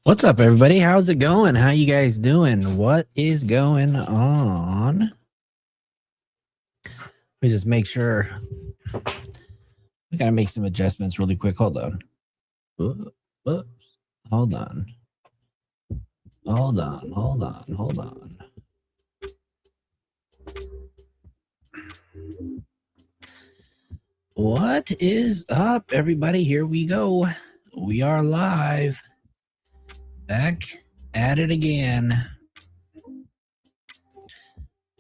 What's up, everybody? How's it going? How you guys doing? What is going on? Let me just make sure. We gotta make some adjustments really quick. Hold on. Oops. Hold on. Hold on. Hold on. Hold on. What is up, everybody? Here we go. We are live. Back at it again.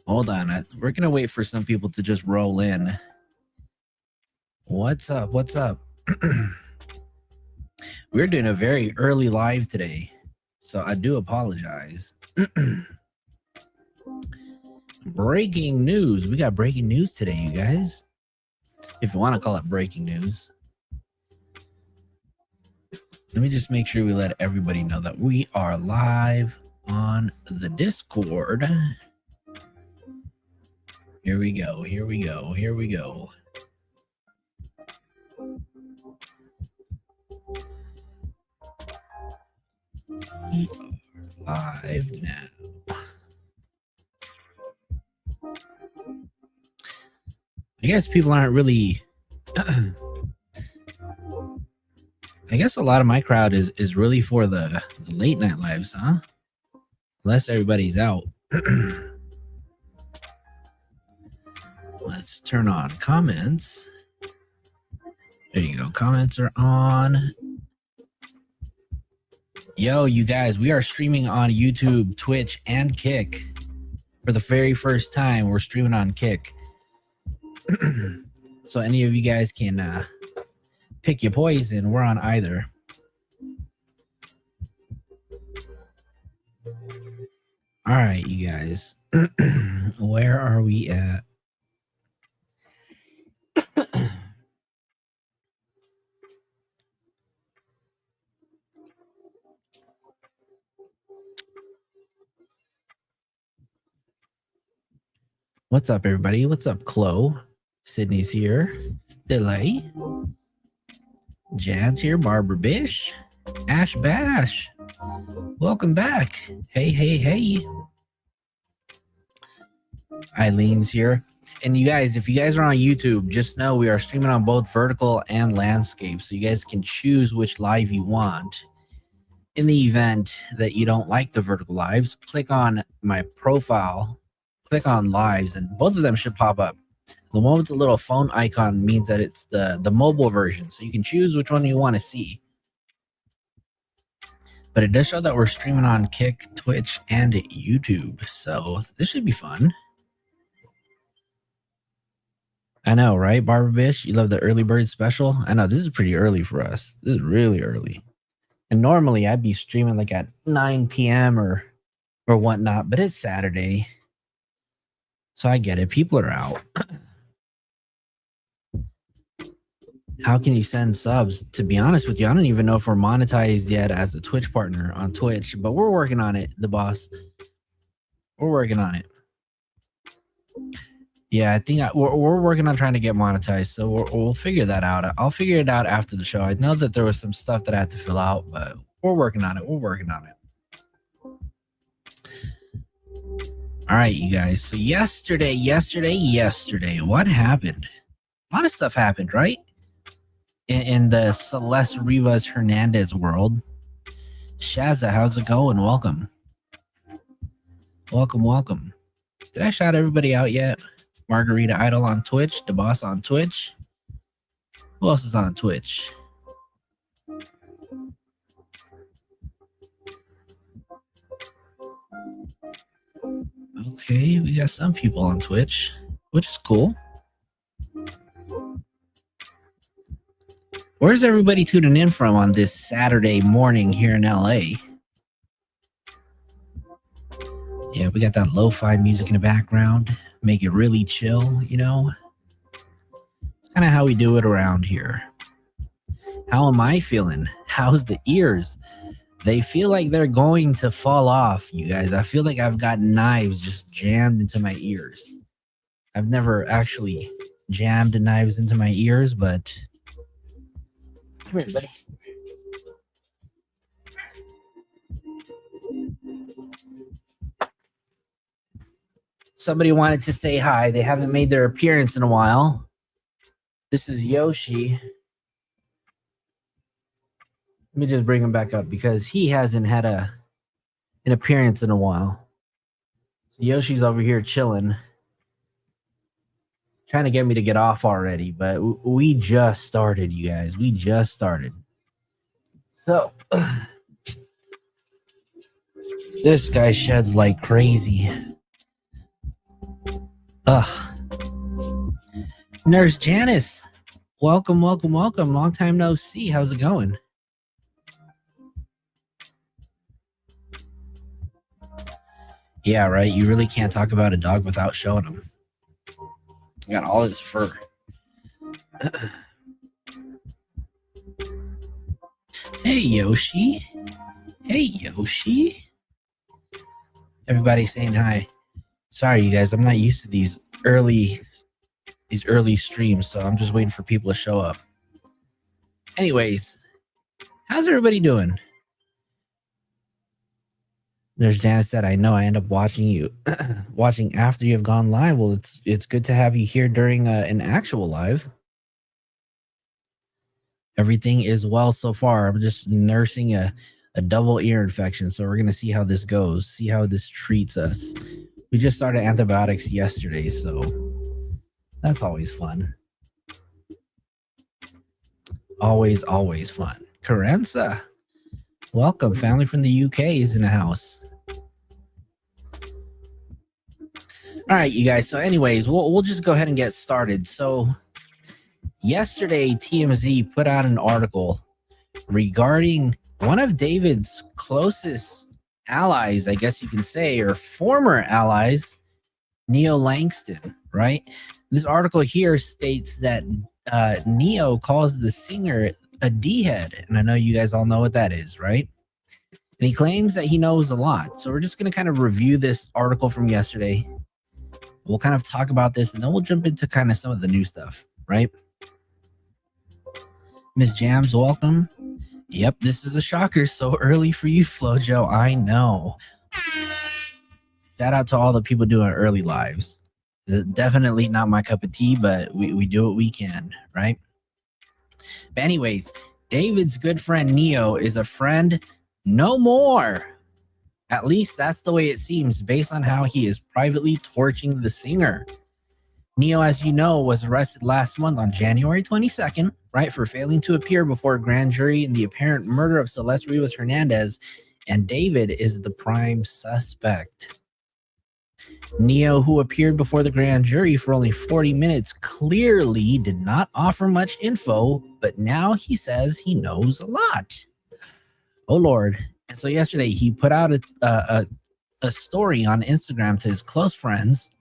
Hold on. We're going to wait for some people to just roll in. What's up? What's up? We're doing a very early live today, so I do apologize. Breaking news. We got breaking news today, you guys. If you want to call it breaking news. Let me just make sure we let everybody know that we are live on the Discord. Here we go. Here we go. Here we go. We are live now. I guess people aren't really... I guess a lot of my crowd is really for the late night lives, huh? Unless everybody's out. Let's turn on comments. There you go. Comments are on. Yo, you guys, we are streaming on YouTube, Twitch, and Kick. For the very first time, we're streaming on Kick. So any of you guys can pick your poison. We're on either. All right, you guys. Where are we at? What's up, everybody? What's up, Chloe? Sydney's here. Delay. Jad's here. Barbara Bish. Ash Bash. Welcome back. Hey, hey, hey. Eileen's here. And you guys, if you guys are on YouTube, just know we are streaming on both vertical and landscape. So you guys can choose which live you want. In the event that you don't like the vertical lives, click on my profile, click on lives, and both of them should pop up. The one with the little phone icon means that it's the mobile version. So you can choose which one you want to see. But it does show that we're streaming on Kick, Twitch, and YouTube. So this should be fun. I know, right, Barbara Bish? You love the early bird special? I know, this is pretty early for us. This is really early. And normally I'd be streaming like at 9 p.m. or whatnot, but it's Saturday. So I get it. People are out. How can you send subs? To be honest with you, I don't even know if we're monetized yet as a Twitch partner on Twitch, but we're working on it, the boss. We're working on it. Yeah, I think we're working on trying to get monetized, so we'll figure that out. I'll figure it out after the show. I know that there was some stuff that I had to fill out, but we're working on it. We're working on it. All right, you guys. So yesterday, what happened? A lot of stuff happened, right? In the Celeste Rivas Hernandez world. Shazza, how's it going? Welcome. Welcome, welcome. Did I shout everybody out yet? Margarita Idol on Twitch, the boss on Twitch. Who else is on Twitch? Okay, we got some people on Twitch, which is cool. Where's everybody tuning in from on this Saturday morning here in LA? Yeah, we got that lo-fi music in the background. Make it really chill, you know? It's kind of how we do it around here. How am I feeling? How's the ears? They feel like they're going to fall off, you guys. I feel like I've got knives just jammed into my ears. I've never actually jammed knives into my ears, but... Come here, buddy. Somebody wanted to say hi. They haven't made their appearance in a while. This is Yoshi. Let me just bring him back up because he hasn't had an appearance in a while. So Yoshi's over here chilling, trying to get me to get off already, but we just started, you guys. We just started. So this guy sheds like crazy. Ugh. Nurse Janice, welcome. Long time no see. How's it going? Yeah, right. You really can't talk about a dog without showing him. Got all his fur. Hey, Yoshi. Hey, Yoshi. Everybody's saying hi. Sorry, you guys. I'm not used to these early streams, so I'm just waiting for people to show up. Anyways, how's everybody doing? There's Janice said, I know I end up watching you watching after you have gone live. Well, it's good to have you here during an actual live. Everything is well so far. I'm just nursing a double ear infection, so we're going to see how this goes, see how this treats us. We just started antibiotics yesterday, so that's always fun. Always fun. Carenza, welcome. Family from the UK is in the house. All right, you guys. So anyways, we'll just go ahead and get started. So yesterday, TMZ put out an article regarding one of David's closest allies, I guess you can say, or former allies, Neo Langston, right? This article here states that Neo calls the singer a D-head, and I know you guys all know what that is, right? And he claims that he knows a lot. So we're just going to kind of review this article from yesterday. We'll kind of talk about this, and then we'll jump into kind of some of the new stuff, right? Miss Jams, welcome. Yep, this is a shocker. So early for you, Flojo. I know. Shout out to all the people doing early lives. Definitely not my cup of tea, but we do what we can, right? But anyways, David's good friend Neo is a friend no more. At least that's the way it seems based on how he is privately torching the singer. Neo, as you know, was arrested last month on January 22nd, right, for failing to appear before a grand jury in the apparent murder of Celeste Rivas Hernandez, and David is the prime suspect. Neo, who appeared before the grand jury for only 40 minutes, clearly did not offer much info, but now he says he knows a lot. Oh, Lord. And so yesterday he put out a story on Instagram to his close friends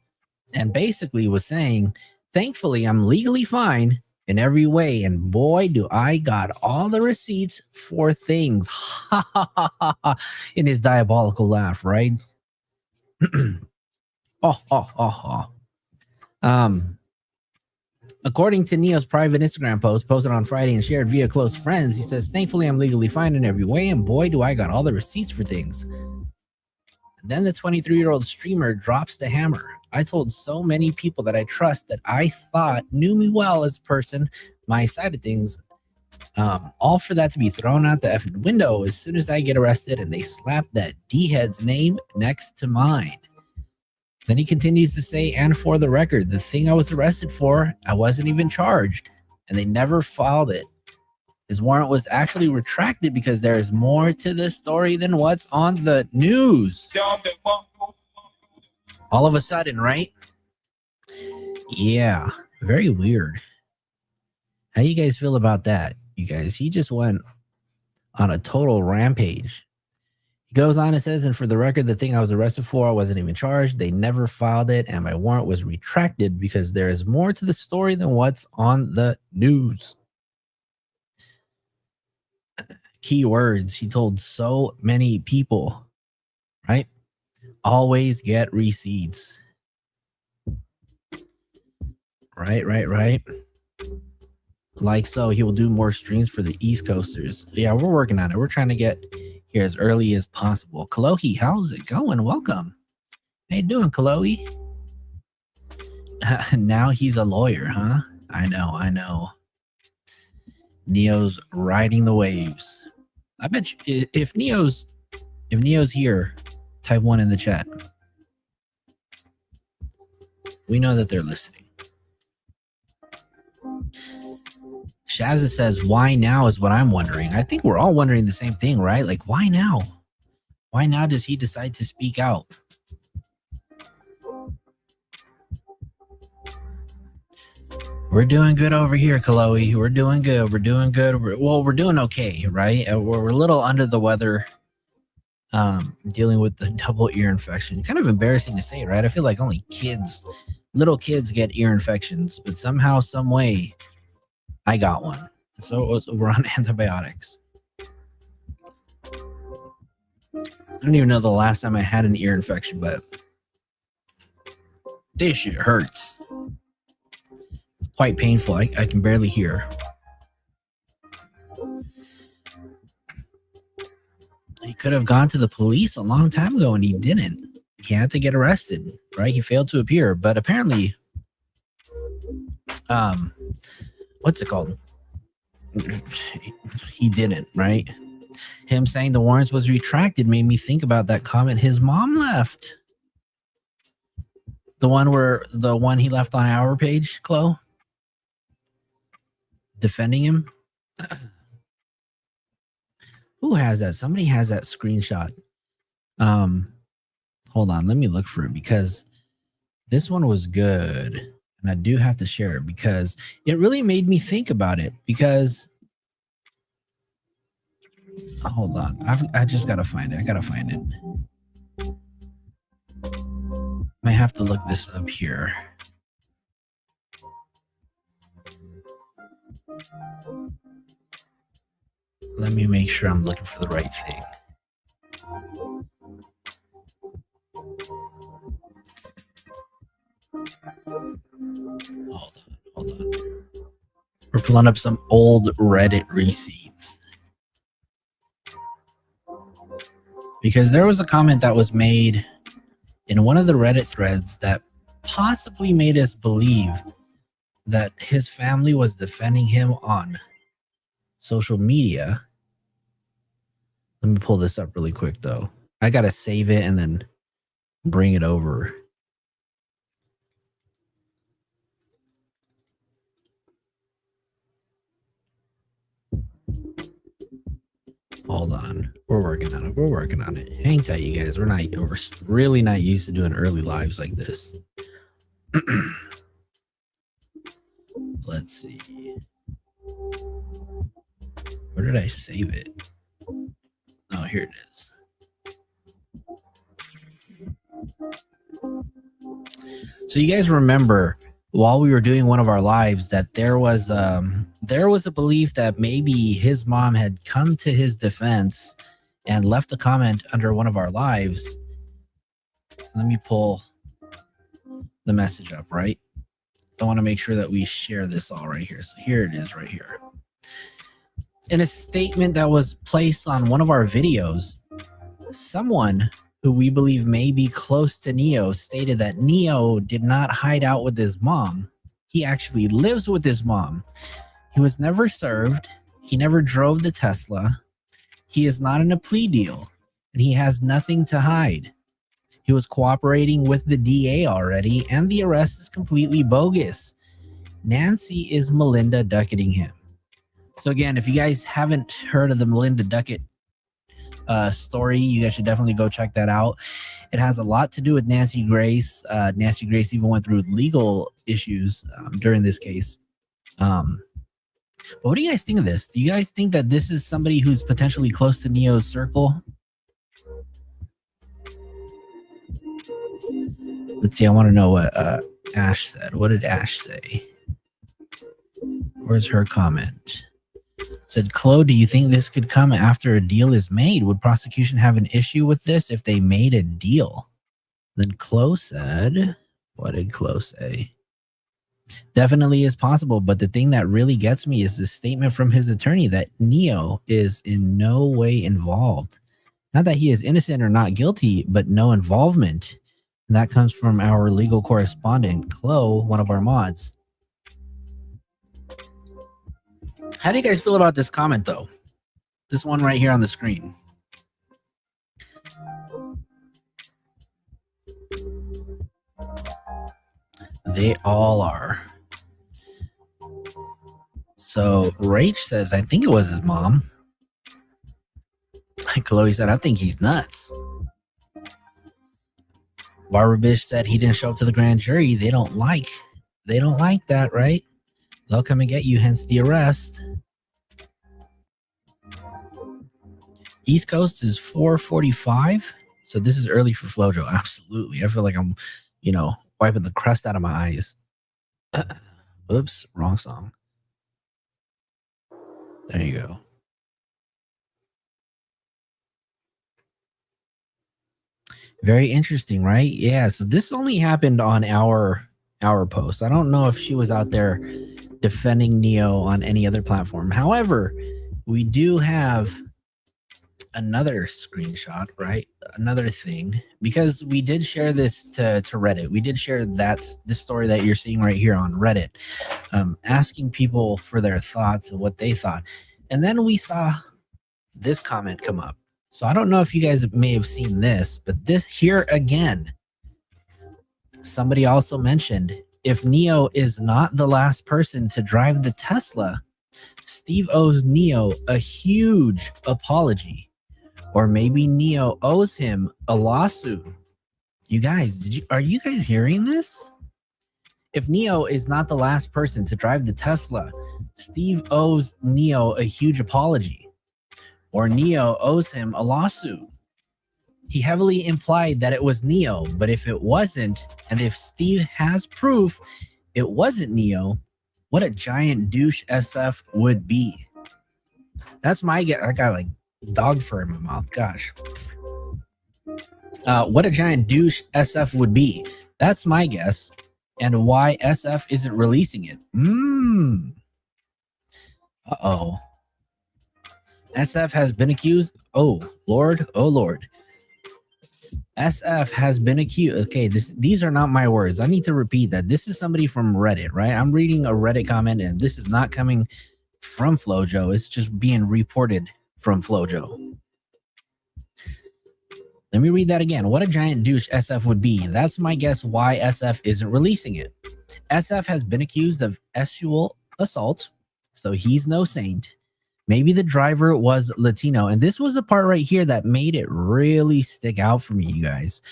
and basically was saying, thankfully, I'm legally fine in every way. And boy, do I got all the receipts for things. Ha ha ha ha ha. In his diabolical laugh, right? According to Neo's private Instagram post posted on Friday and shared via close friends, he says, thankfully, I'm legally fine in every way, and boy, do I got all the receipts for things. And then the 23-year-old streamer drops the hammer. I told so many people that I trust that I thought knew me well as a person, my side of things, all for that to be thrown out the effing window as soon as I get arrested and they slap that D-head's name next to mine. Then he continues to say, and for the record, the thing I was arrested for, I wasn't even charged, and they never filed it. His warrant was actually retracted because there is more to this story than what's on the news. All of a sudden, right? Yeah, very weird. How you guys feel about that, you guys? He just went on a total rampage. He goes on and says, and for the record, the thing I was arrested for, I wasn't even charged. They never filed it, and my warrant was retracted because there is more to the story than what's on the news. Key words. He told so many people, right? Always get receipts. Right. Like so, he will do more streams for the East Coasters. Yeah, we're working on it. We're trying to get here as early as possible. Kalohi, how's it going? Welcome. How you doing, Kalohi? Now he's a lawyer, huh? I know. Neo's riding the waves. I bet you, if Neo's here, type 1 in the chat. We know that they're listening. Shazza says, why now is what I'm wondering. I think we're all wondering the same thing, right? Like, why now? Why now does he decide to speak out? We're doing good over here, Chloe. We're doing good. We're doing good. We're doing okay, right? We're a little under the weather, dealing with the double ear infection. Kind of embarrassing to say, right? I feel like only little kids get ear infections, but somehow, some way, I got one. So we're on antibiotics. I don't even know the last time I had an ear infection, but this shit hurts. It's quite painful. I can barely hear. He could have gone to the police a long time ago and he didn't. He had to get arrested, right? He failed to appear, but apparently, what's it called? He didn't, right? Him saying the warrants was retracted made me think about that comment his mom left. The one he left on our page, Chloe? Defending him? Who has that? Somebody has that screenshot. Hold on, let me look for it because this one was good. And I do have to share it because it really made me think about it because hold on. I just gotta find it. I gotta find it. I have to look this up here. Let me make sure I'm looking for the right thing. Hold on. We're pulling up some old Reddit receipts. Because there was a comment that was made in one of the Reddit threads that possibly made us believe that his family was defending him on social media. Let me pull this up really quick, though. I got to save it and then bring it over. Hold on. We're working on it. Hang tight, you guys. We're really not used to doing early lives like this. Let's see. Where did I save it? Oh, here it is. So you guys remember while we were doing one of our lives that there was a belief that maybe his mom had come to his defense and left a comment under one of our lives. Let me pull the message up, right? I want to make sure that we share this all right here. So here it is right here. In a statement that was placed on one of our videos, someone who we believe may be close to Neo stated that Neo did not hide out with his mom. He actually lives with his mom. He was never served. He never drove the Tesla. He is not in a plea deal, and he has nothing to hide. He was cooperating with the DA already, and the arrest is completely bogus. Nancy is Melinda Ducketing him. So again, if you guys haven't heard of the Melinda Duckett story, you guys should definitely go check that out. It has a lot to do with Nancy Grace. Nancy Grace even went through legal issues during this case. But what do you guys think of this? Do you guys think that this is somebody who's potentially close to Neo's circle? Let's see. I want to know what Ash said. What did Ash say? Where's her comment? Said, Chloe, do you think this could come after a deal is made? Would prosecution have an issue with this if they made a deal? Then Chloe said, what did Chloe say? Definitely is possible, but the thing that really gets me is the statement from his attorney that Neo is in no way involved. Not that he is innocent or not guilty, but no involvement. And that comes from our legal correspondent, Chloe, one of our mods. How do you guys feel about this comment, though? This one right here on the screen. They all are. So Rach says, I think it was his mom. Like Chloe said, I think he's nuts. Barbara Bish said he didn't show up to the grand jury. They don't like that, right? They'll come and get you, hence the arrest. East Coast is 4:45. So this is early for Flojo. Absolutely. I feel like I'm, wiping the crust out of my eyes. Oops, wrong song. There you go. Very interesting, right? Yeah, so this only happened on our post. I don't know if she was out there defending Neo on any other platform. However, we do have another screenshot, right? Another thing, because we did share this to Reddit. We did share this story that you're seeing right here on Reddit, asking people for their thoughts and what they thought. And then we saw this comment come up. So I don't know if you guys may have seen this, but this here again, somebody also mentioned, if Neo is not the last person to drive the Tesla, Steve owes Neo a huge apology. Or maybe Neo owes him a lawsuit. You guys, are you guys hearing this? If Neo is not the last person to drive the Tesla, Steve owes Neo a huge apology. Or Neo owes him a lawsuit. He heavily implied that it was Neo, but if it wasn't, and if Steve has proof it wasn't Neo, what a giant douche SF would be. That's my guess. I got like dog fur in my mouth. Gosh. What a giant douche SF would be. That's my guess. And why SF isn't releasing it. Uh-oh. SF has been accused. Oh, Lord. SF has been accused. Okay, these are not my words. I need to repeat that. This is somebody from Reddit, right? I'm reading a Reddit comment, and this is not coming from Flojo. It's just being reported from Flojo. Let me read that again. What a giant douche SF would be. That's my guess why SF isn't releasing it. SF has been accused of sexual assault, so he's no saint. Maybe the driver was Latino. And this was the part right here that made it really stick out for me, you guys.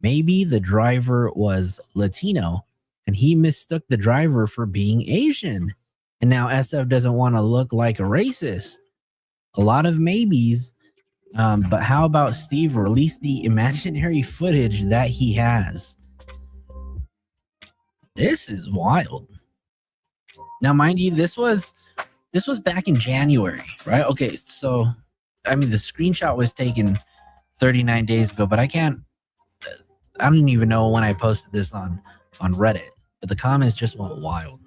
Maybe the driver was Latino and he mistook the driver for being Asian. And now SF doesn't want to look like a racist. A lot of maybes. But how about Steve release the imaginary footage that he has? This is wild. Now, mind you, this was back in January, right? Okay, so, I mean, the screenshot was taken 39 days ago, but I don't even know when I posted this on Reddit, but the comments just went wild.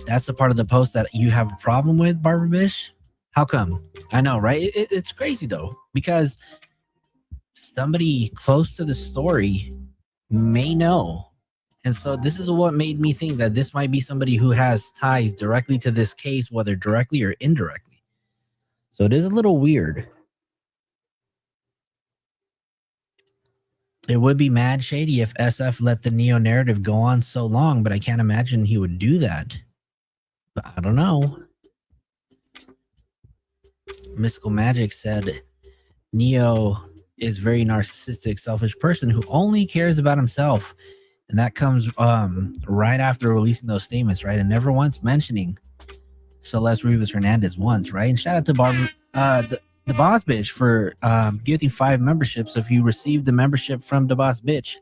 That's the part of the post that you have a problem with, Barbara Bish? How come? I know, right? It's crazy, though, because somebody close to the story may know. And so this is what made me think that this might be somebody who has ties directly to this case, whether directly or indirectly. So it is a little weird. It would be mad shady if SF let the Neo narrative go on so long, but I can't imagine he would do that. But I don't know. Mystical Magic said Neo is very narcissistic, selfish person who only cares about himself. And that comes right after releasing those statements, right? And never once mentioning Celeste Rivas Hernandez once, right? And shout out to Barbara, the Boss Bitch for gifting 5 memberships. So if you received the membership from the Boss Bitch,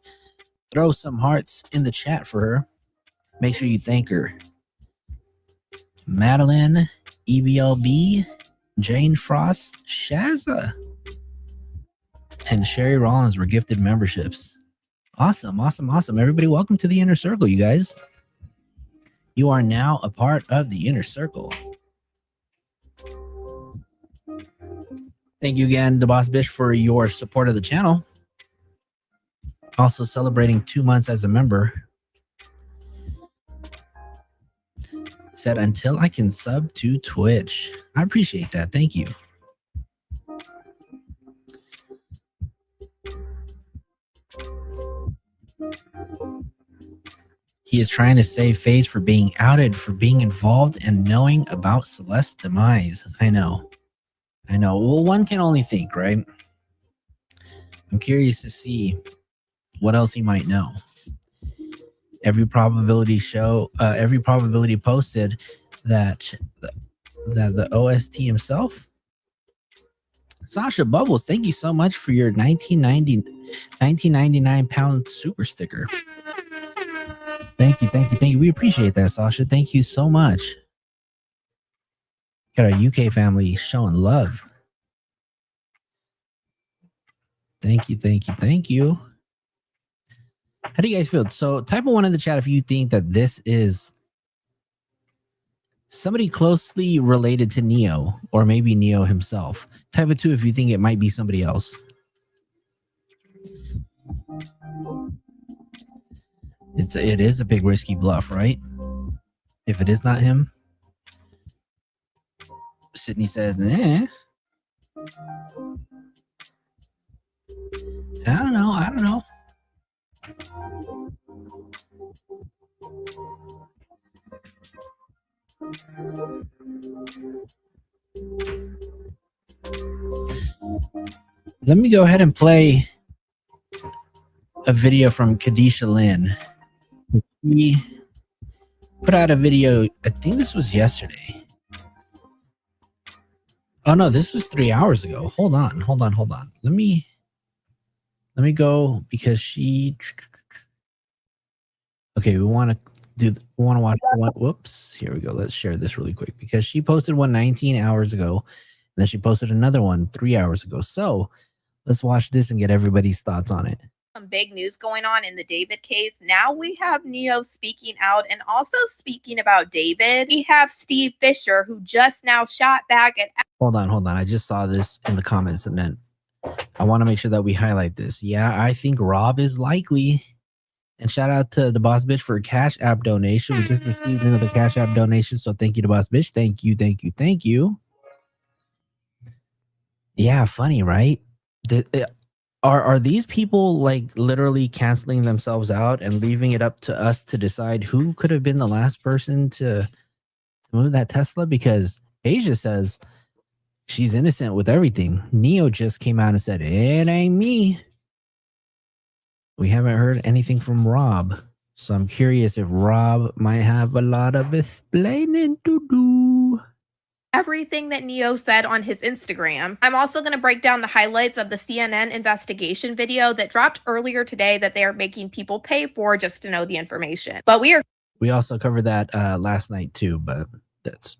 throw some hearts in the chat for her. Make sure you thank her. Madeline, EBLB, Jane Frost, Shazza, and Sherry Rollins were gifted memberships. Awesome. Everybody, welcome to the Inner Circle, you guys. You are now a part of the Inner Circle. Thank you again, The Boss Bish, for your support of the channel. Also celebrating 2 months as a member. Said, until I can sub to Twitch. I appreciate that. Thank you. He is trying to save FaZe for being outed for being involved and knowing about Celeste's demise. I know. Well, one can only think, right? I'm curious to see what else he might know. Every probability posted that the OST himself. Sasha Bubbles, thank you so much for your 1999 pound super sticker. Thank you. We appreciate that, Sasha. Thank you so much. Got our UK family showing love. Thank you. How do you guys feel? So type of one in the chat if you think that this is somebody closely related to Neo, or maybe Neo himself. Type of 2 if you think it might be somebody else. It is a big risky bluff, right? If it is not him. Sydney says, I don't know. Let me go ahead and play a video from Kadisha Lynn. We put out a video, I think this was yesterday. Oh no, this was 3 hours ago. Hold on. Let me go, because she. Okay, we want to watch one. Whoops, here we go. Let's share this really quick, because she posted one 19 hours ago, and then she posted another one 3 hours ago. So let's watch this and get everybody's thoughts on it. Some big news going on in the David case. Now we have Neo speaking out and also speaking about David. We have Steve Fisher, who just now shot back at. Hold on. I just saw this in the comments, and then I want to make sure that we highlight this. Yeah, I think Rob is likely. And shout out to the Boss Bitch for a Cash App donation. We just received another Cash App donation, so thank you to Boss Bitch. Thank you. Yeah, funny, right? Are these people like literally canceling themselves out and leaving it up to us to decide who could have been the last person to move that Tesla? Because Asia says she's innocent with everything. Neo just came out and said, it ain't me. We haven't heard anything from Rob. So I'm curious if Rob might have a lot of explaining to do. Everything that Neo said on his Instagram. I'm also going to break down the highlights of the CNN investigation video that dropped earlier today that they are making people pay for just to know the information. But we also covered that last night too, but that's,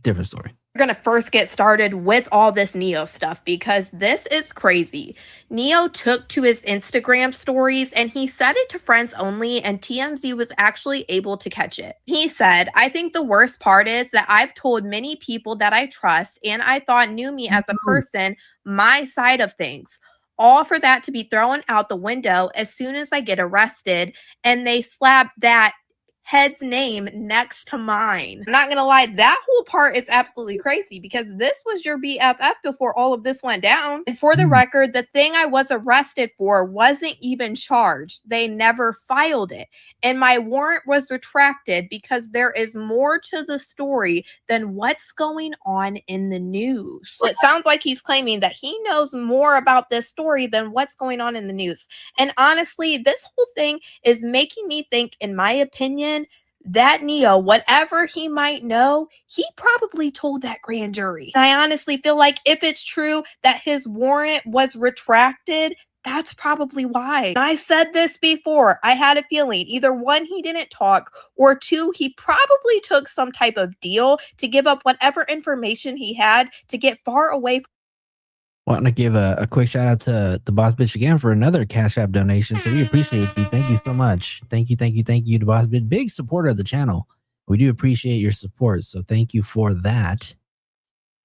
different story. We're going to first get started with all this Neo stuff, because this is crazy. Neo took to his Instagram stories and he set it to friends only, and TMZ was actually able to catch it. He said, I think the worst part is that I've told many people that I trust and I thought knew me as a person, my side of things. All for that to be thrown out the window as soon as I get arrested, and they slap that head's name next to mine. I'm not gonna lie, that whole part is absolutely crazy, because this was your BFF before all of this went down. And for the record, the thing I was arrested for wasn't even charged. They never filed it. And my warrant was retracted because there is more to the story than what's going on in the news. So it sounds like he's claiming that he knows more about this story than what's going on in the news. And honestly, this whole thing is making me think, in my opinion, that Neo, whatever he might know, he probably told that grand jury. And I honestly feel like if it's true that his warrant was retracted, that's probably why. And I said this before. I had a feeling either one, he didn't talk, or two, he probably took some type of deal to give up whatever information he had to get far away from. Want to give a quick shout out to the Boss Bitch again for another Cash App donation. So we appreciate you. Thank you so much. Thank you to Boss Bitch. Big supporter of the channel. We do appreciate your support. So thank you for that.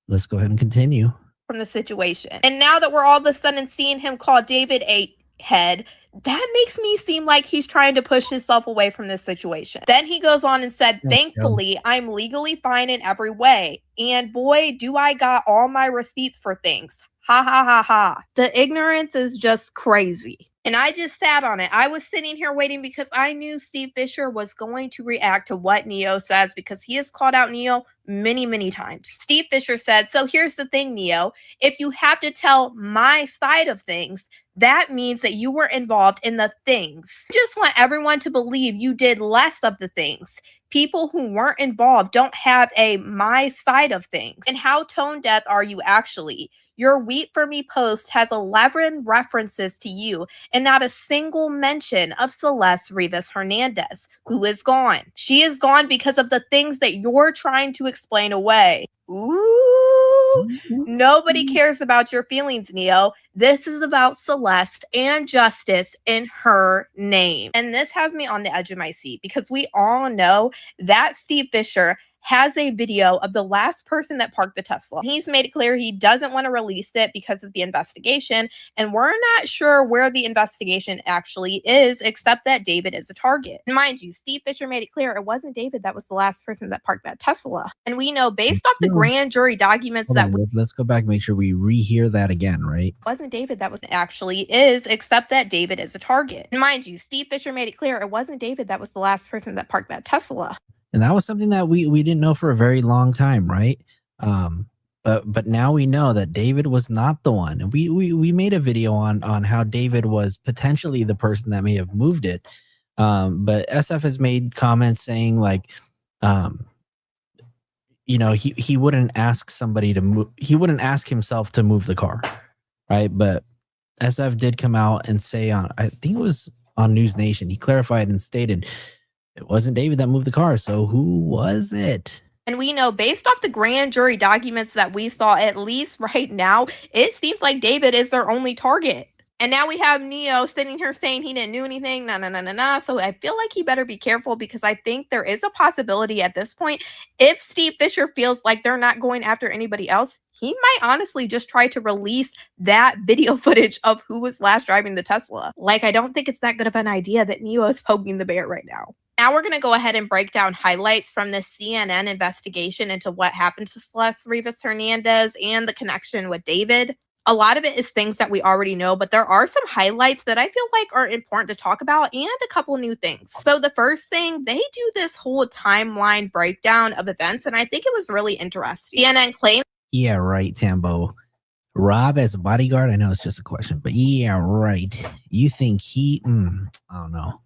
Let's go ahead and continue. From the situation. And now that we're all of a sudden seeing him call David a head, that makes me seem like he's trying to push himself away from this situation. Then he goes on and said, thankfully, I'm legally fine in every way. And boy, do I got all my receipts for things. Ha ha ha ha. The ignorance is just crazy. And I just sat on it. I was sitting here waiting because I knew Steve Fisher was going to react to what Neo says because he has called out Neo many, many times. Steve Fisher said, so here's the thing, Neo. If you have to tell my side of things, that means that you were involved in the things. I just want everyone to believe you did less of the things. People who weren't involved don't have a my side of things. And how tone deaf are you actually? Your Wheat for Me post has 11 references to you and not a single mention of Celeste Rivas Hernandez, who is gone. She is gone because of the things that you're trying to explain away. Ooh, nobody cares about your feelings, Neo. This is about Celeste and justice in her name. And this has me on the edge of my seat because we all know that Steve Fisher has a video of the last person that parked the Tesla. He's made it clear he doesn't want to release it because of the investigation, and we're not sure where the investigation actually is, except that David is a target. And mind you, Steve Fisher made it clear it wasn't David that was the last person that parked that Tesla. And we know based off the grand jury documents let's go back, make sure we rehear that again, right? It wasn't David that was actually is, except that David is a target. And mind you, Steve Fisher made it clear it wasn't David that was the last person that parked that Tesla. And that was something that we didn't know for a very long time, right? But now we know that David was not the one. And we made a video on how David was potentially the person that may have moved it. But SF has made comments saying like, he wouldn't ask somebody to move. He wouldn't ask himself to move the car, right? But SF did come out and say I think it was on News Nation, he clarified and stated, it wasn't David that moved the car. So who was it? And we know based off the grand jury documents that we saw, at least right now, it seems like David is their only target. And now we have Neo sitting here saying he didn't do anything. Nah. So I feel like he better be careful because I think there is a possibility at this point, if Steve Fisher feels like they're not going after anybody else, he might honestly just try to release that video footage of who was last driving the Tesla. Like, I don't think it's that good of an idea that Neo is poking the bear right now. Now we're going to go ahead and break down highlights from the CNN investigation into what happened to Celeste Rivas Hernandez and the connection with David. A lot of it is things that we already know, but there are some highlights that I feel like are important to talk about and a couple new things. So the first thing, they do this whole timeline breakdown of events, and I think it was really interesting. CNN claimed... Yeah, right, Tambo. Rob as a bodyguard? I know it's just a question, but yeah, right. You think he... I don't know.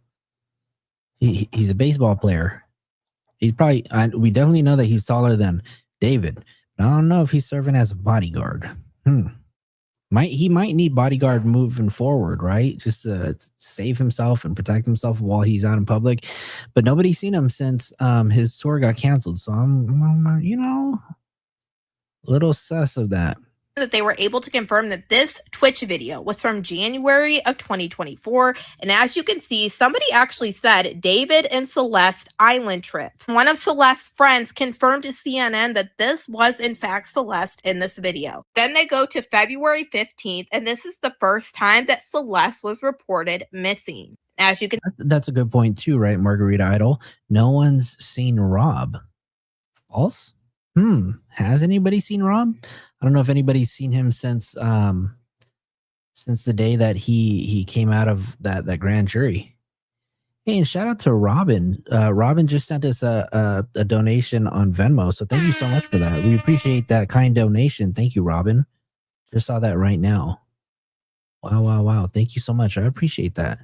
He's a baseball player. He's probably... we definitely know that he's taller than David, but I don't know if he's serving as a bodyguard. He might need bodyguard moving forward, right? Just to save himself and protect himself while he's out in public. But nobody's seen him since his tour got canceled. So I'm a little sus of that. That they were able to confirm that this Twitch video was from January of 2024. And as you can see, somebody actually said David and Celeste island trip. One of Celeste's friends confirmed to CNN that this was in fact Celeste in this video. Then they go to February 15th, and this is the first time that Celeste was reported missing. As you can... That's a good point too, right, Margarita Idol? No one's seen Rob. False? Has anybody seen Rob? I don't know if anybody's seen him since the day that he came out of that grand jury. Hey, and shout out to Robin. Robin just sent us a donation on Venmo, so thank you so much for that. We appreciate that kind donation. Thank you, Robin. Just saw that right now. Wow. Thank you so much. I appreciate that.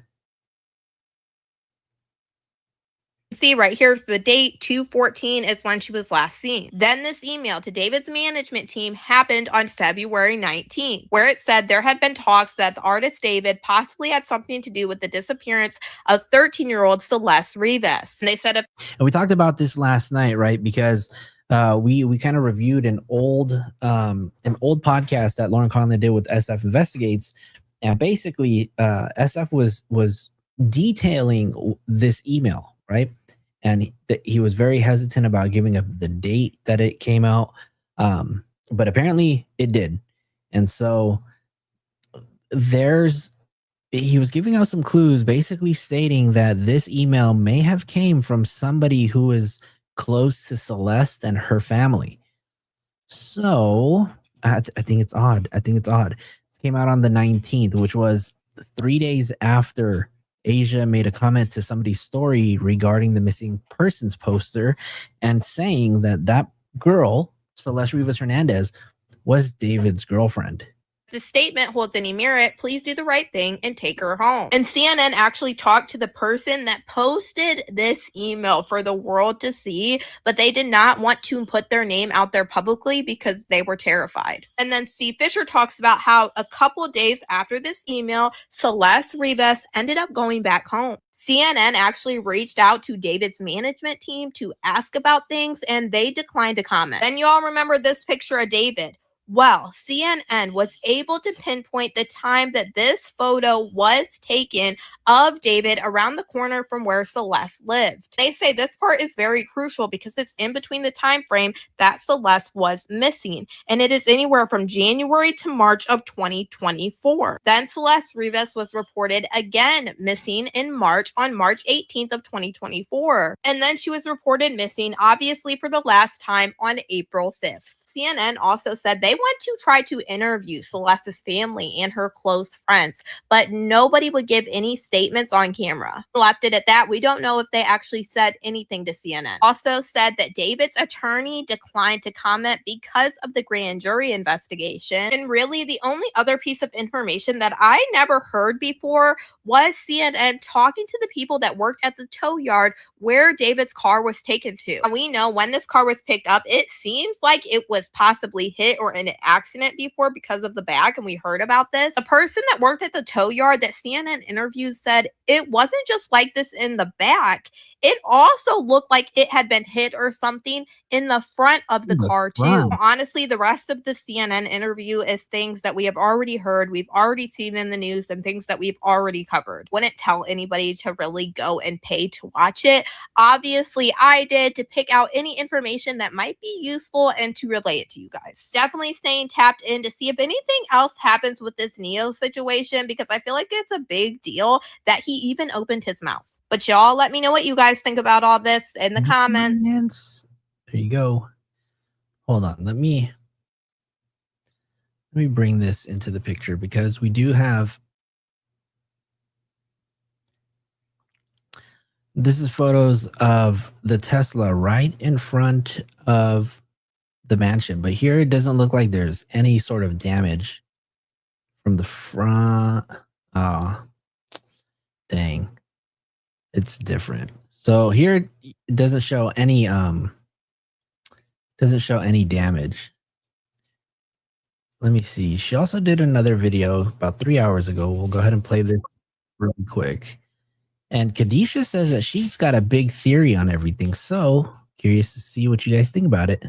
See right here's the date, 2/14 is when she was last seen. Then this email to David's management team happened on February 19th, where it said there had been talks that the artist David possibly had something to do with the disappearance of 13-year-old Celeste Rivas. And they said, and we talked about this last night, right? Because we kind of reviewed an old podcast that Lauren Conlon did with SF Investigates, and basically SF was detailing this email, right? And he was very hesitant about giving up the date that it came out, but apparently it did. And so there's he was giving out some clues, basically stating that this email may have came from somebody who is close to Celeste and her family. So I think it's odd. I think it's odd. It came out on the 19th, which was 3 days after Asia made a comment to somebody's story regarding the missing persons poster and saying that that girl, Celeste Rivas Hernandez, was David's girlfriend. The statement holds any merit, please do the right thing and take her home. And CNN actually talked to the person that posted this email for the world to see, but they did not want to put their name out there publicly because they were terrified. And then Steve Fisher talks about how a couple days after this email, Celeste Rivas ended up going back home. CNN actually reached out to David's management team to ask about things, and they declined to comment. Then you all remember this picture of David. Well, CNN was able to pinpoint the time that this photo was taken of David around the corner from where Celeste lived. They say this part is very crucial because it's in between the time frame that Celeste was missing, and it is anywhere from January to March of 2024. Then Celeste Rivas was reported again missing in March on March 18th of 2024, and then she was reported missing obviously for the last time on April 5th. CNN also said they want to try to interview Celeste's family and her close friends, but nobody would give any statements on camera. Left it at that. We don't know if they actually said anything to CNN. Also said that David's attorney declined to comment because of the grand jury investigation. And really, the only other piece of information that I never heard before was CNN talking to the people that worked at the tow yard where David's car was taken to. And we know when this car was picked up, it seems like it was possibly hit or in an accident before because of the back, and we heard about this. The person that worked at the tow yard that CNN interviewed said it wasn't just like this in the back. It also looked like it had been hit or something in the front of the car too. Honestly, the rest of the CNN interview is things that we have already heard, we've already seen in the news, and things that we've already covered. Wouldn't tell anybody to really go and pay to watch it. Obviously, I did, to pick out any information that might be useful and to relay it to you guys. Definitely staying tapped in to see if anything else happens with this Neo situation, because I feel like it's a big deal that he even opened his mouth. But y'all let me know what you guys think about all this in the comments. There you go. Hold on. Let me bring this into the picture because we do have. This is photos of the Tesla right in front of the mansion, but here it doesn't look like there's any sort of damage from the front. Oh, dang. It's different. So here it doesn't show any damage. Let me see. She also did another video about 3 hours ago. We'll go ahead and play this really quick. And Kadisha says that she's got a big theory on everything. So curious to see what you guys think about it.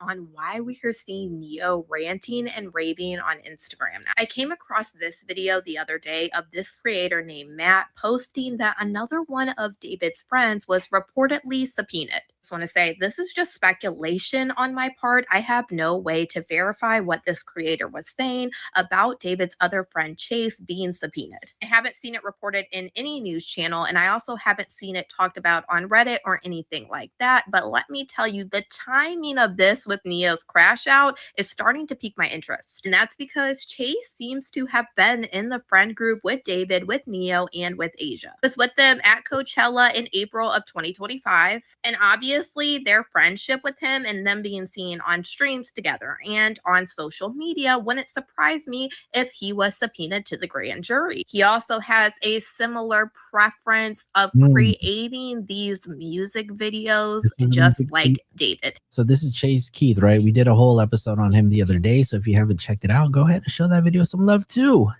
On why we are seeing Neo ranting and raving on Instagram. I came across this video the other day of this creator named Matt posting that another one of David's friends was reportedly subpoenaed. Just want to say this is just speculation on my part. I have no way to verify what this creator was saying about David's other friend Chase being subpoenaed. I haven't seen it reported in any news channel, and I also haven't seen it talked about on Reddit or anything like that. But let me tell you, the timing of this with Neo's crash out is starting to pique my interest. And that's because Chase seems to have been in the friend group with David, with Neo, and with Asia. I was with them at Coachella in April of 2025. And obviously their friendship with him and them being seen on streams together and on social media wouldn't surprise me if he was subpoenaed to the grand jury. He also has a similar preference of creating these music videos just like David. So this is Chase Keith, right? We did a whole episode on him the other day. So if you haven't checked it out, go ahead and show that video some love too.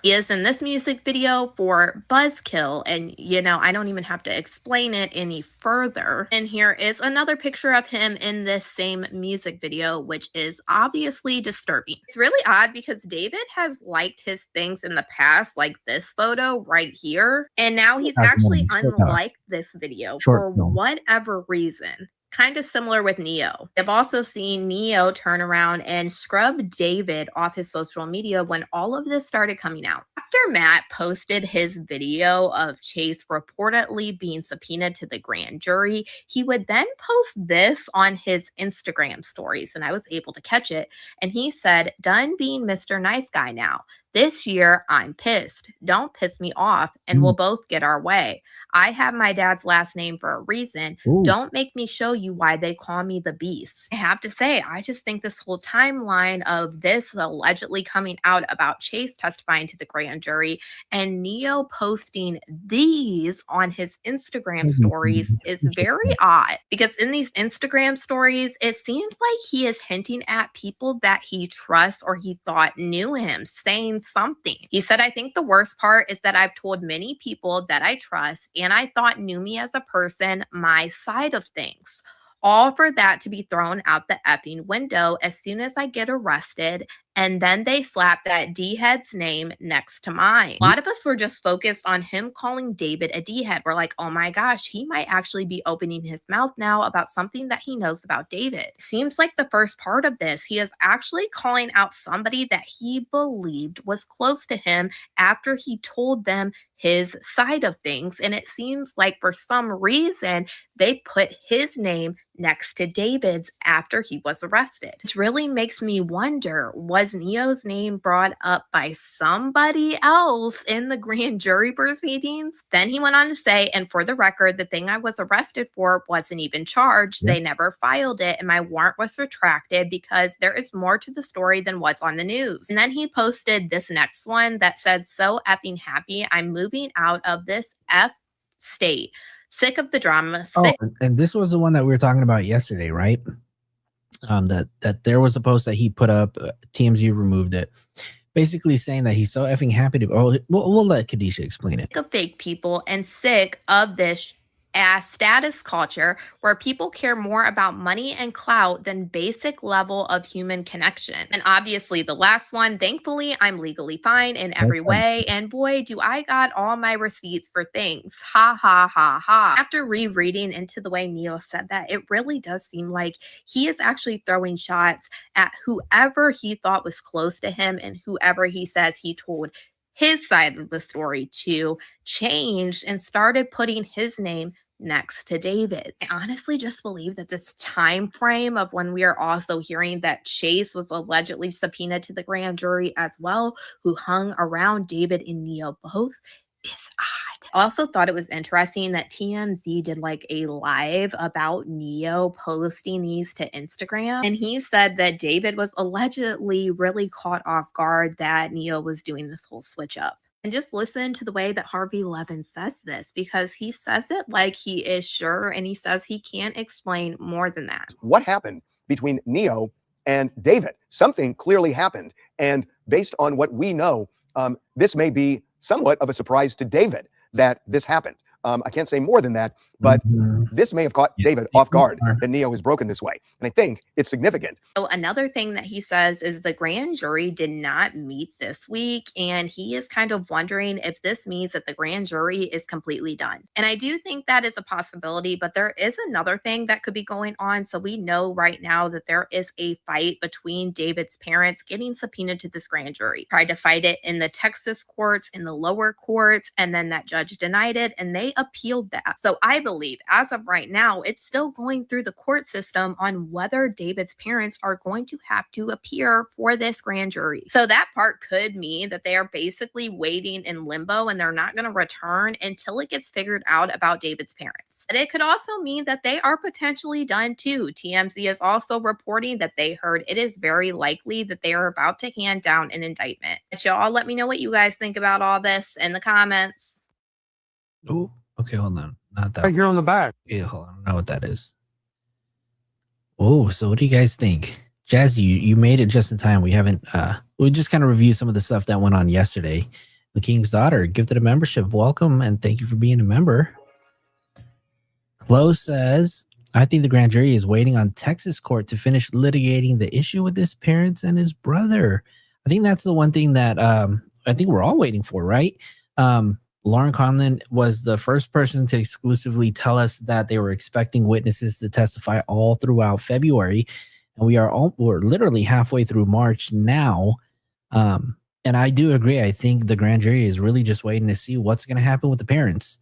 He is in this music video for Buzzkill, and I don't even have to explain it any further. And here is another picture of him in this same music video, which is obviously disturbing. It's really odd because David has liked his things in the past, like this photo right here, and now he's actually unliked this video for whatever reason. Kind of similar with Neo. I've also seen Neo turn around and scrub David off his social media when all of this started coming out. After Matt posted his video of Chase reportedly being subpoenaed to the grand jury, he would then post this on his Instagram stories, and I was able to catch it. And he said, "Done being Mr. Nice Guy now. This year, I'm pissed. Don't piss me off, and we'll both get our way. I have my dad's last name for a reason. Ooh. Don't make me show you why they call me the Beast." I have to say, I just think this whole timeline of this allegedly coming out about Chase testifying to the grand jury and Neo posting these on his Instagram stories is very odd, because in these Instagram stories, it seems like he is hinting at people that he trusts or he thought knew him, saying something. He said, "I think the worst part is that I've told many people that I trust and I thought knew me as a person, my side of things. All for that to be thrown out the effing window as soon as I get arrested." And then they slap that D head's name next to mine. A lot of us were just focused on him calling David a D head. We're like, oh my gosh, he might actually be opening his mouth now about something that he knows about David. Seems like the first part of this, he is actually calling out somebody that he believed was close to him after he told them his side of things. And it seems like for some reason, they put his name next to David's after he was arrested. Which really makes me wonder, was Neo's name brought up by somebody else in the grand jury proceedings? Then he went on to say, "And for the record, the thing I was arrested for wasn't even charged. They never filed it, and my warrant was retracted because there is more to the story than what's on the news." And then he posted this next one that said, "So effing happy. I'm moving out of this F state. Sick of the drama." And this was the one that we were talking about yesterday, right? That there was a post that he put up. TMZ removed it, basically saying that he's so effing happy to. Oh, we'll let Kadisha explain it. Sick of fake people and sick of this ass status culture where people care more about money and clout than basic level of human connection. And obviously the last one, thankfully I'm legally fine in every way, and boy do I got all my receipts for things. Ha ha ha ha. After rereading into the way Neo said that, it really does seem like he is actually throwing shots at whoever he thought was close to him and whoever he says he told his side of the story to, changed and started putting his name next to David. I honestly just believe that this time frame of when we are also hearing that Chase was allegedly subpoenaed to the grand jury as well, who hung around David and Neo both, is odd. I also thought it was interesting that TMZ did like a live about Neo posting these to Instagram. And he said that David was allegedly really caught off guard that Neo was doing this whole switch up. And just listen to the way that Harvey Levin says this, because he says it like he is sure, and he says he can't explain more than that. What happened between Neo and David? Something clearly happened. And based on what we know, this may be somewhat of a surprise to David that this happened. I can't say more than that, but this may have caught David off guard that Neo is broken this way. And I think it's significant. So another thing that he says is the grand jury did not meet this week, and he is kind of wondering if this means that the grand jury is completely done. And I do think that is a possibility, but there is another thing that could be going on. So we know right now that there is a fight between David's parents getting subpoenaed to this grand jury. Tried to fight it in the Texas courts, in the lower courts, and then that judge denied it, and they appealed that. So I believe as of right now, it's still going through the court system on whether David's parents are going to have to appear for this grand jury. So that part could mean that they are basically waiting in limbo and they're not going to return until it gets figured out about David's parents. But it could also mean that they are potentially done too. TMZ is also reporting that they heard it is very likely that they are about to hand down an indictment. But y'all let me know what you guys think about all this in the comments. Oh, okay, hold on. Not that. Right here on the back. Yeah, hold on. I don't know what that is. Oh, so what do you guys think? Jazz, you made it just in time. We haven't we just kind of reviewed some of the stuff that went on yesterday. The King's Daughter gifted a membership. Welcome and thank you for being a member. Chloe says, I think the grand jury is waiting on Texas court to finish litigating the issue with his parents and his brother. I think that's the one thing that I think we're all waiting for, right? Lauren Conlon was the first person to exclusively tell us that they were expecting witnesses to testify all throughout February, and we're literally halfway through March now. And I do agree. I think the grand jury is really just waiting to see what's going to happen with the parents.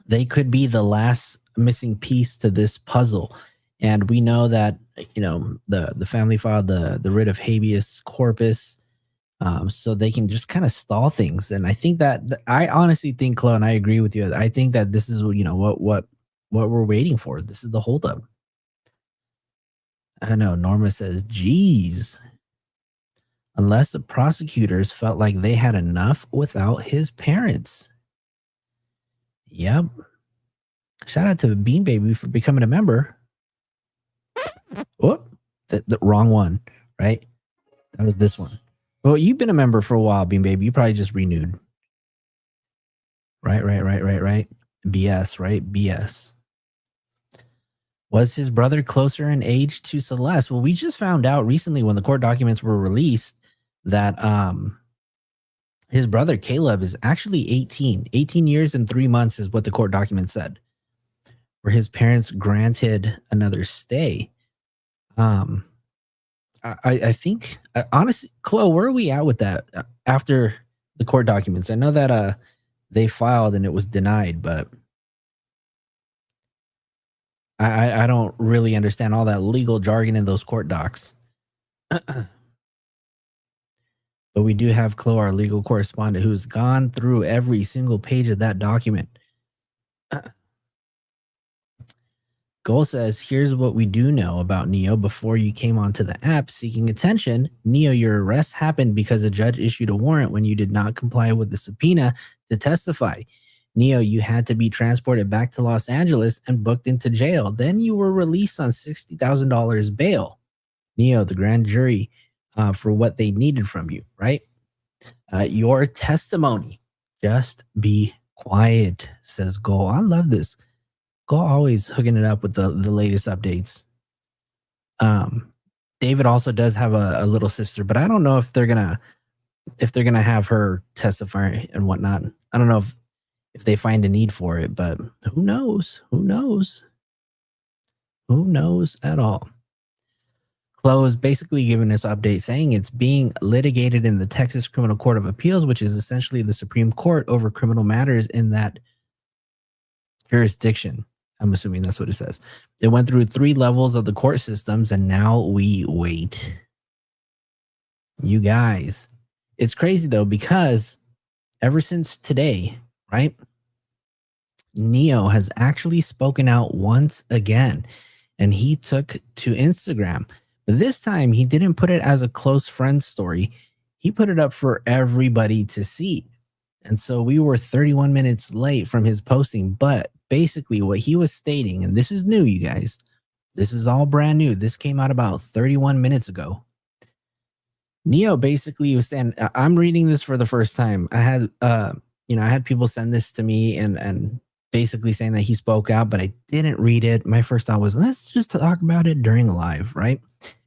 They could be the last missing piece to this puzzle, and we know that the family filed the writ of habeas corpus. So they can just kind of stall things. And I think that I honestly think, Chloe, and I agree with you. I think that this is, what we're waiting for. This is the holdup. I know Norma says, geez, unless the prosecutors felt like they had enough without his parents. Yep. Shout out to Bean Baby for becoming a member. Oh, the wrong one, right? That was this one. Well, you've been a member for a while, Bean Baby. You probably just renewed. Right. BS, right? BS. Was his brother closer in age to Celeste? Well, we just found out recently when the court documents were released that his brother Caleb is actually 18. 18 years and 3 months is what the court document said, where his parents granted another stay. I think, honestly, Chloe, where are we at with that after the court documents? I know that they filed and it was denied, but I don't really understand all that legal jargon in those court docs. But we do have Chloe, our legal correspondent, who's gone through every single page of that document. Goal says, here's what we do know about Neo before you came onto the app seeking attention. Neo, your arrest happened because a judge issued a warrant when you did not comply with the subpoena to testify. Neo, you had to be transported back to Los Angeles and booked into jail. Then you were released on $60,000 bail. Neo, the grand jury, for what they needed from you, right? Your testimony. Just be quiet, says Goal. I love this. Go always hooking it up with the latest updates. David also does have a little sister, but I don't know if they're gonna have her testify and whatnot. I don't know if they find a need for it, but who knows? Who knows? Who knows at all? Chloe is basically giving this update saying it's being litigated in the Texas Criminal Court of Appeals, which is essentially the Supreme Court over criminal matters in that jurisdiction. I'm assuming that's what it says. It went through 3 levels of the court systems, and now we wait. You guys, it's crazy though, because ever since today, right, Neo has actually spoken out once again, and he took to Instagram. But this time, he didn't put it as a close friend story. He put it up for everybody to see. And so we were 31 minutes late from his posting, but basically what he was stating, and this is new, you guys, this is all brand new. This came out about 31 minutes ago. Neo basically was saying, I'm reading this for the first time. I had people send this to me and basically saying that he spoke out, but I didn't read it. My first thought was, let's just talk about it during live, right?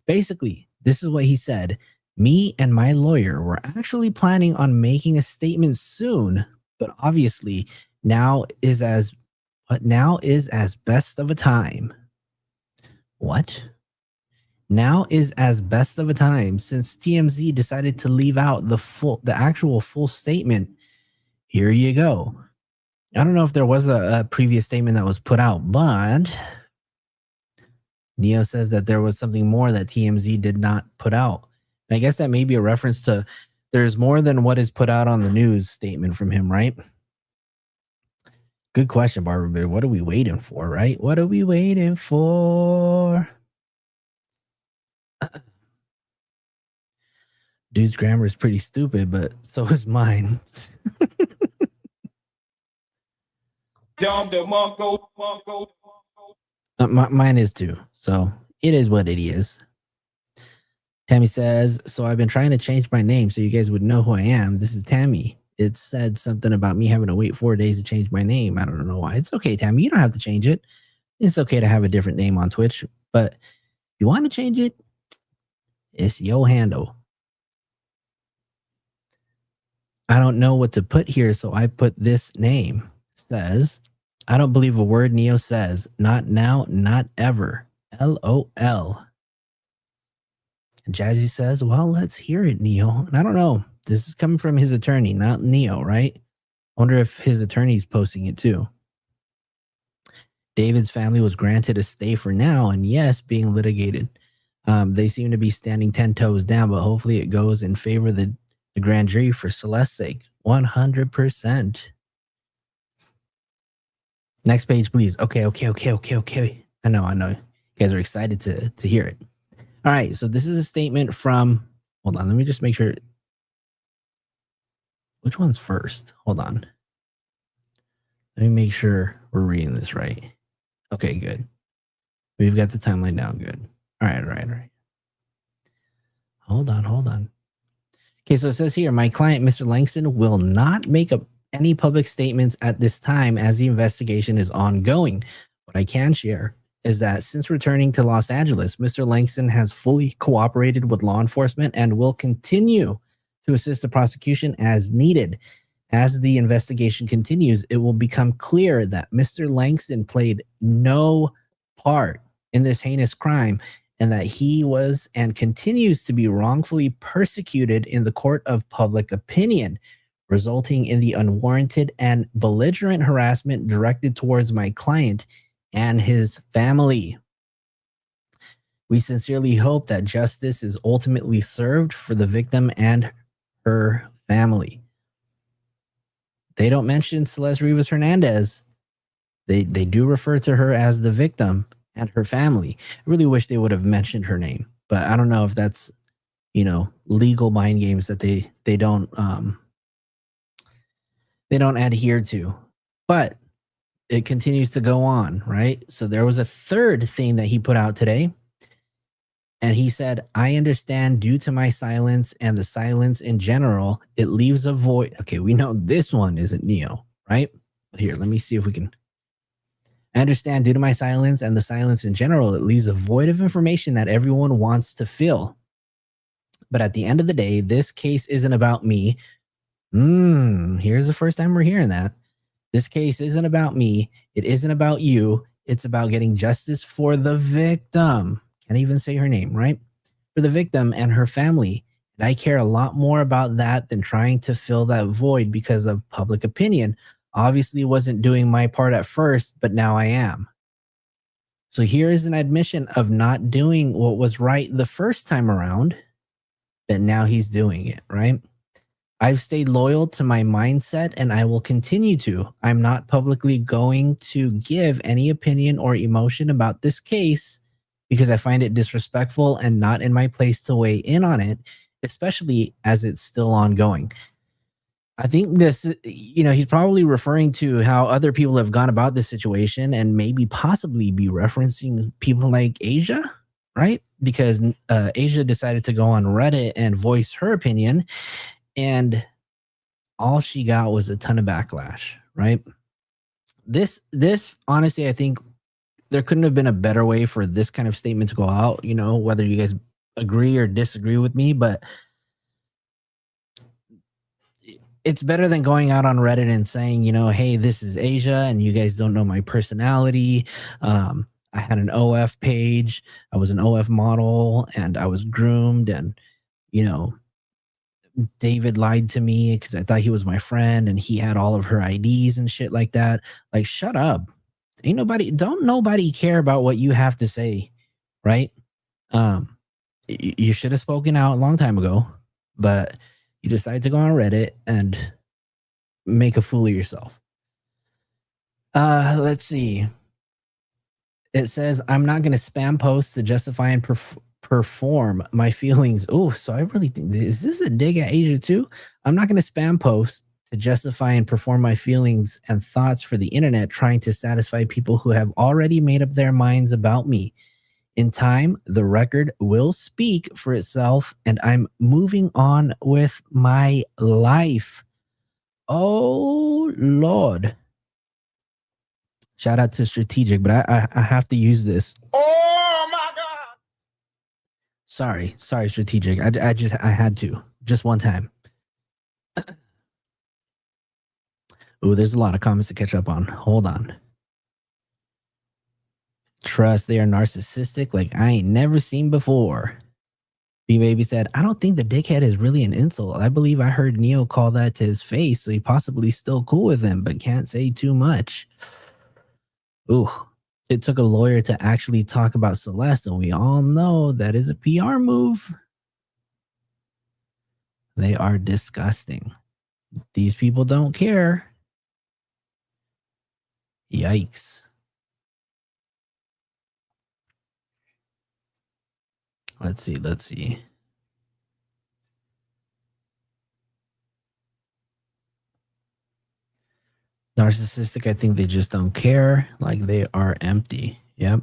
Basically, this is what he said. Me and my lawyer were actually planning on making a statement soon, but obviously now is as best of a time. What? Now is as best of a time since TMZ decided to leave out the actual full statement. Here you go. I don't know if there was a previous statement that was put out, but Neo says that there was something more that TMZ did not put out. And I guess that may be a reference to there's more than what is put out on the news statement from him, right? Good question, Barbara Bear. What are we waiting for, right? What are we waiting for? Dude's grammar is pretty stupid, but so is mine. Mine is too. So it is what it is. Tammy says, so I've been trying to change my name so you guys would know who I am. This is Tammy. It said something about me having to wait 4 days to change my name. I don't know why. It's okay, Tammy. You don't have to change it. It's okay to have a different name on Twitch. But if you want to change it, it's your handle. I don't know what to put here, so I put this name. It says, I don't believe a word Neo says. Not now, not ever. LOL. Jazzy says, well, let's hear it, Neo. And I don't know. This is coming from his attorney, not Neo, right? I wonder if his attorney's posting it too. David's family was granted a stay for now, and yes, being litigated. They seem to be standing 10 toes down, but hopefully it goes in favor of the grand jury for Celeste's sake. 100%. Next page, please. Okay. I know. You guys are excited to hear it. All right, so this is a statement from, hold on, let me just make sure. Which one's first? Hold on. Let me make sure we're reading this right. Okay, good. We've got the timeline down. Good. All right. Hold on. Okay, so it says here, my client, Mr. Langston, will not make any public statements at this time as the investigation is ongoing. What I can share is that since returning to Los Angeles, Mr. Langston has fully cooperated with law enforcement and will continue to assist the prosecution as needed. As the investigation continues, it will become clear that Mr. Langston played no part in this heinous crime and that he was and continues to be wrongfully persecuted in the court of public opinion, resulting in the unwarranted and belligerent harassment directed towards my client and his family. We sincerely hope that justice is ultimately served for the victim and her family. They don't mention Celeste Rivas Hernandez. They do refer to her as the victim and her family. I really wish they would have mentioned her name, but I don't know if that's, legal mind games that they don't adhere to. But it continues to go on, right? So there was a third thing that he put out today. And he said, I understand due to my silence and the silence in general, it leaves a void. Okay, we know this one isn't Neo, right? Here, let me see if we can. I understand due to my silence and the silence in general, it leaves a void of information that everyone wants to fill. But at the end of the day, this case isn't about me. Here's the first time we're hearing that. This case isn't about me. It isn't about you. It's about getting justice for the victim. Can't even say her name, right? For the victim and her family. And I care a lot more about that than trying to fill that void because of public opinion. Obviously wasn't doing my part at first, but now I am. So here is an admission of not doing what was right the first time around, but now he's doing it, right? I've stayed loyal to my mindset and I will continue to. I'm not publicly going to give any opinion or emotion about this case because I find it disrespectful and not in my place to weigh in on it, especially as it's still ongoing. I think this, he's probably referring to how other people have gone about this situation and maybe possibly be referencing people like Asia, right? Because Asia decided to go on Reddit and voice her opinion, and all she got was a ton of backlash, right? This honestly, I think there couldn't have been a better way for this kind of statement to go out, whether you guys agree or disagree with me, but it's better than going out on Reddit and saying, hey, this is Asia and you guys don't know my personality. I had an OF page. I was an OF model and I was groomed and, David lied to me because I thought he was my friend and he had all of her IDs and shit like that. Like, shut up. Don't nobody care about what you have to say, right? You should have spoken out a long time ago, but you decide to go on Reddit and make a fool of yourself. Let's see. It says, I'm not going to spam post to justify and perform my feelings. Oh, so I really think, is this a dig at Asia too? I'm not going to spam post to justify and perform my feelings and thoughts for the internet, trying to satisfy people who have already made up their minds about me. In time, the record will speak for itself, and I'm moving on with my life. Oh, Lord. Shout out to Strategic, but I have to use this. Oh, my God. Sorry, Strategic. I had to. Just one time. Ooh, there's a lot of comments to catch up on. Hold on. Trust, they are narcissistic like I ain't never seen before. B-Baby said, I don't think the dickhead is really an insult. I believe I heard Neo call that to his face, so he possibly still cool with him, but can't say too much. Ooh, it took a lawyer to actually talk about Celeste, and we all know that is a PR move. They are disgusting. These people don't care. Yikes. Let's see. Narcissistic, I think they just don't care. Like they are empty. Yep.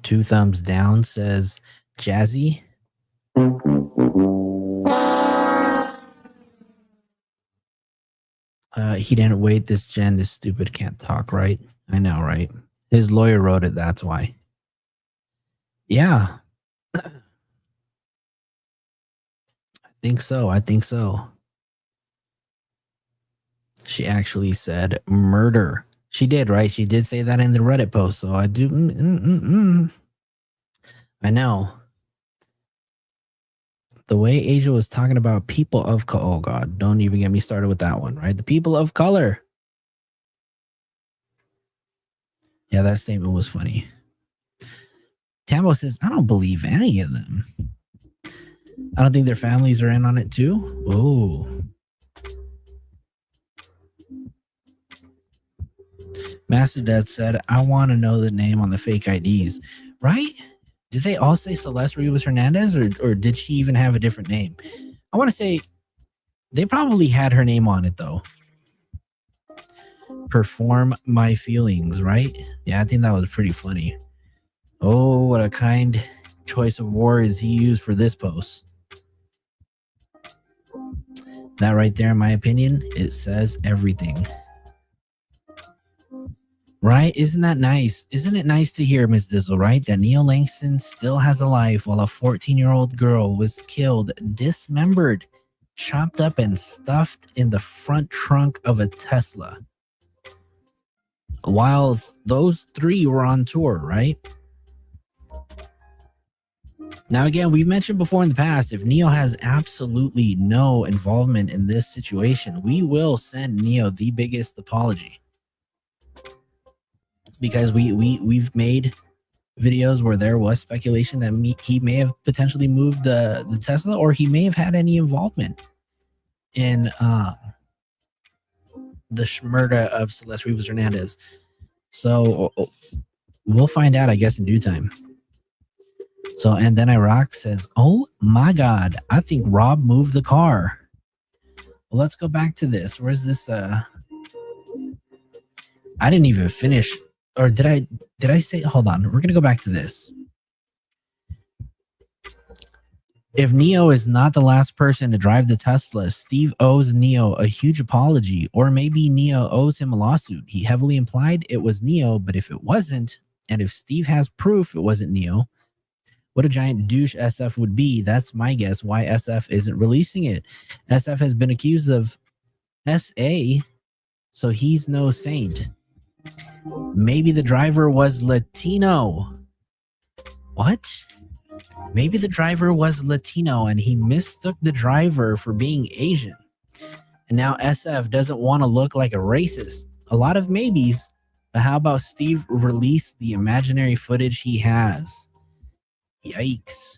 2 thumbs down says Jazzy. He didn't wait. This gen is stupid. Can't talk, right? I know, right? His lawyer wrote it. That's why. Yeah. I think so. She actually said murder. She did, right? She did say that in the Reddit post. So I do. I know. The way Asia was talking about people of color. Oh, God. Don't even get me started with that one, right? The people of color. Yeah, that statement was funny. Tambo says, I don't believe any of them. I don't think their families are in on it too. Oh. Master Dad said, I want to know the name on the fake IDs. Right? Did they all say Celeste Rivas Hernandez or did she even have a different name? I want to say they probably had her name on it though. Perform my feelings, right? Yeah, I think that was pretty funny. Oh, what a kind choice of words he used for this post. That right there, in my opinion, it says everything. Right? Isn't that nice? Isn't it nice to hear, Ms. Dizzle, right? That Neo Langston still has a life while a 14-year-old girl was killed, dismembered, chopped up, and stuffed in the front trunk of a Tesla. While those 3 were on tour, right? Now, again, we've mentioned before in the past, if Neo has absolutely no involvement in this situation, we will send Neo the biggest apology. Because we've made videos where there was speculation that he may have potentially moved the Tesla, or he may have had any involvement in the murder of Celeste Rivas Hernandez. So we'll find out, I guess, in due time. So, and then Iraq says, oh my God, I think Rob moved the car. Well, let's go back to this. Where's this? I didn't even finish. Or did I say, hold on, we're going to go back to this. If Neo is not the last person to drive the Tesla, Steve owes Neo a huge apology, or maybe Neo owes him a lawsuit. He heavily implied it was Neo, but if it wasn't, and if Steve has proof it wasn't Neo, what a giant douche SF would be. That's my guess why SF isn't releasing it. SF has been accused of SA, so he's no saint. Maybe the driver was Latino. What? Maybe the driver was Latino and he mistook the driver for being Asian. And now SF doesn't want to look like a racist. A lot of maybes, but how about Steve release the imaginary footage he has? Yikes.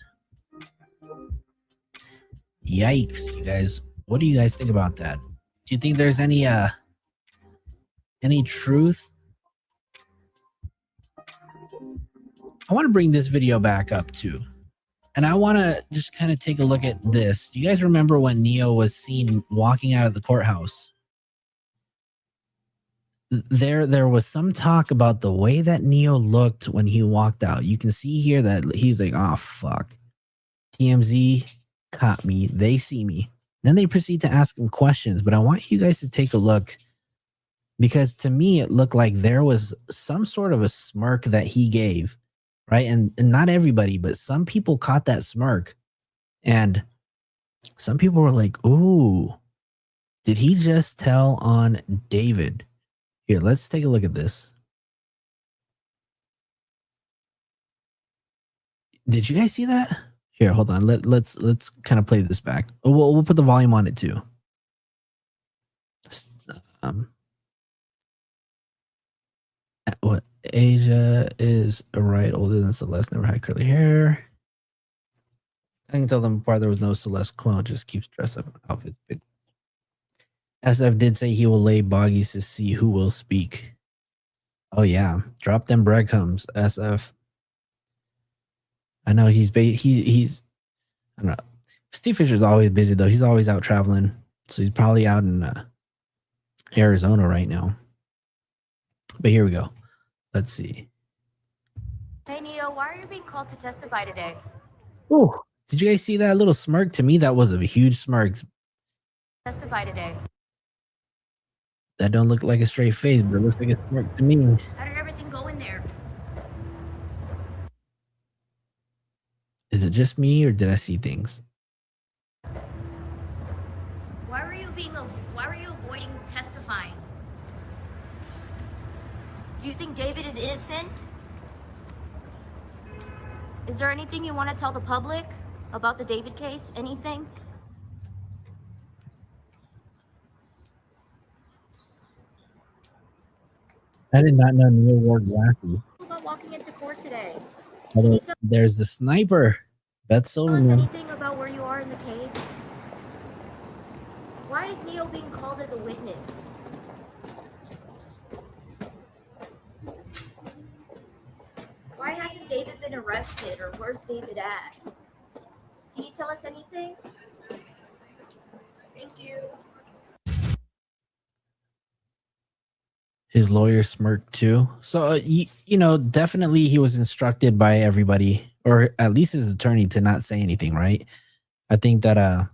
Yikes, you guys. What do you guys think about that? Do you think there's any truth? I want to bring this video back up too. And I want to just kind of take a look at this. You guys remember when Neo was seen walking out of the courthouse? There was some talk about the way that Neo looked when he walked out. You can see here that he's like, oh, fuck. TMZ caught me. They see me. Then they proceed to ask him questions. But I want you guys to take a look, because to me, it looked like there was some sort of a smirk that he gave. Right. And not everybody, but some people caught that smirk. And some people were like, ooh, Did he just tell on David? Here, let's take a look at this. Did you guys see that? Here, hold on. Let's kind of play this back. Oh, we'll put the volume on it too. What Asia is a right older than Celeste, never had curly hair. I can tell them apart. There was no Celeste clone, just keeps dressed up in outfits. Big. SF did say he will lay boggies to see who will speak. Oh yeah, drop them breadcrumbs, SF. I know he's I don't know. Steve Fisher's always busy though. He's always out traveling, so he's probably out in Arizona right now. But here we go. Let's see. Hey Neo, why are you being called to testify today? Oh, did you guys see that little smirk? To me, that was a huge smirk. Testify today. That don't look like a straight face, but it looks like a smirk to me. How did everything go in there? Is it just me, or did I see things? Why were you avoiding testifying? Do you think David is innocent? Is there anything you want to tell the public about the David case? Anything? I did not know Neil wore glasses. What about walking into court today? Although there's the sniper, Beth Tell us Silverman. anything about where you are in the case? Why is Neo being called as a witness? Why hasn't David been arrested, or where's David at? Can you tell us anything? Thank you. His lawyer smirked too. So, you know, definitely he was instructed by everybody, or at least his attorney, to not say anything, right? I think that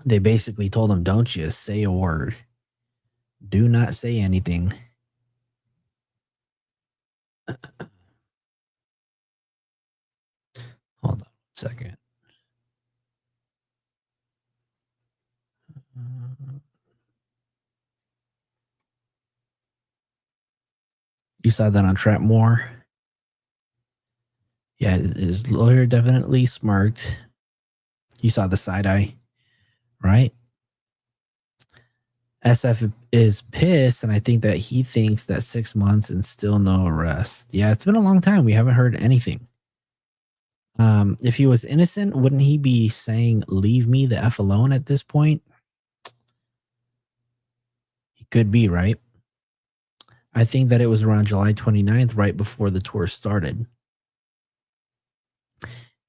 they basically told him, don't you say a word. Do not say anything. Hold on a second. You saw that on Trapmore. Yeah, his lawyer definitely smirked. You saw the side eye, right? SF is pissed, and I think that he thinks that 6 months and still no arrest. Yeah, it's been a long time. We haven't heard anything. If he was innocent, wouldn't he be saying, leave me the F alone at this point? He could be, right? I think that it was around July 29th, right before the tour started.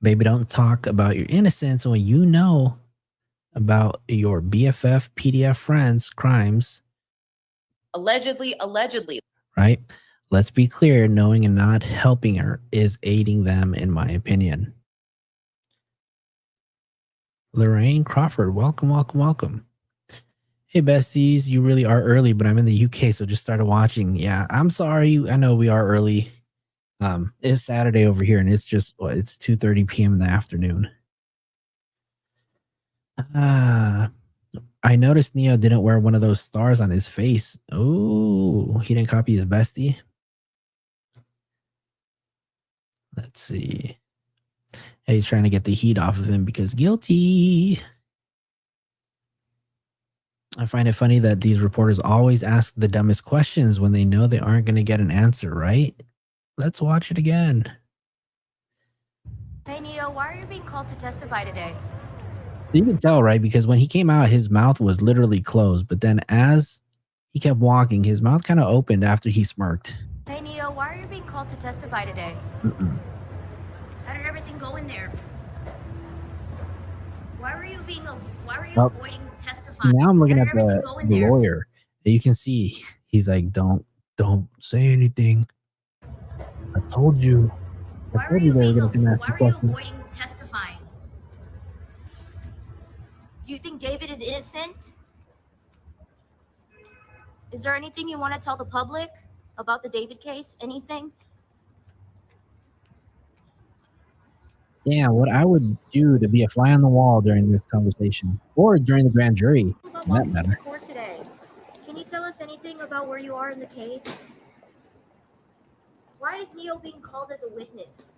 Baby, don't talk about your innocence when you know about your BFF, PDF friends' crimes. Allegedly. Right? Let's be clear, knowing and not helping her is aiding them, in my opinion. Lorraine Crawford, welcome. Hey, besties, you really are early, but I'm in the UK, so just started watching. Yeah, I'm sorry. I know we are early. It's Saturday over here, and it's just, it's 2:30 p.m. in the afternoon. I noticed Neo didn't wear one of those stars on his face. Oh, he didn't copy his bestie. Let's see. Hey, he's trying to get the heat off of him because guilty. I find it funny that these reporters always ask the dumbest questions when they know they aren't going to get an answer, right? Let's watch it again. Hey Neo, why are you being called to testify today? You can tell, right? Because when he came out, his mouth was literally closed. But then as he kept walking, his mouth kind of opened after he smirked. Hey Neo, why are you being called to testify today? How did everything go in there? Why were you avoiding testifying? Now I'm looking How at did everything go in the there? lawyer. You can see he's like, don't say anything. I told you. Why were you avoiding testifying? Do you think David is innocent? Is there anything you want to tell the public about the David case? Anything? Yeah, what I would do to be a fly on the wall during this conversation or during the grand jury for that walking into matter. court today. Can you tell us anything about where you are in the case? Why is Neo being called as a witness?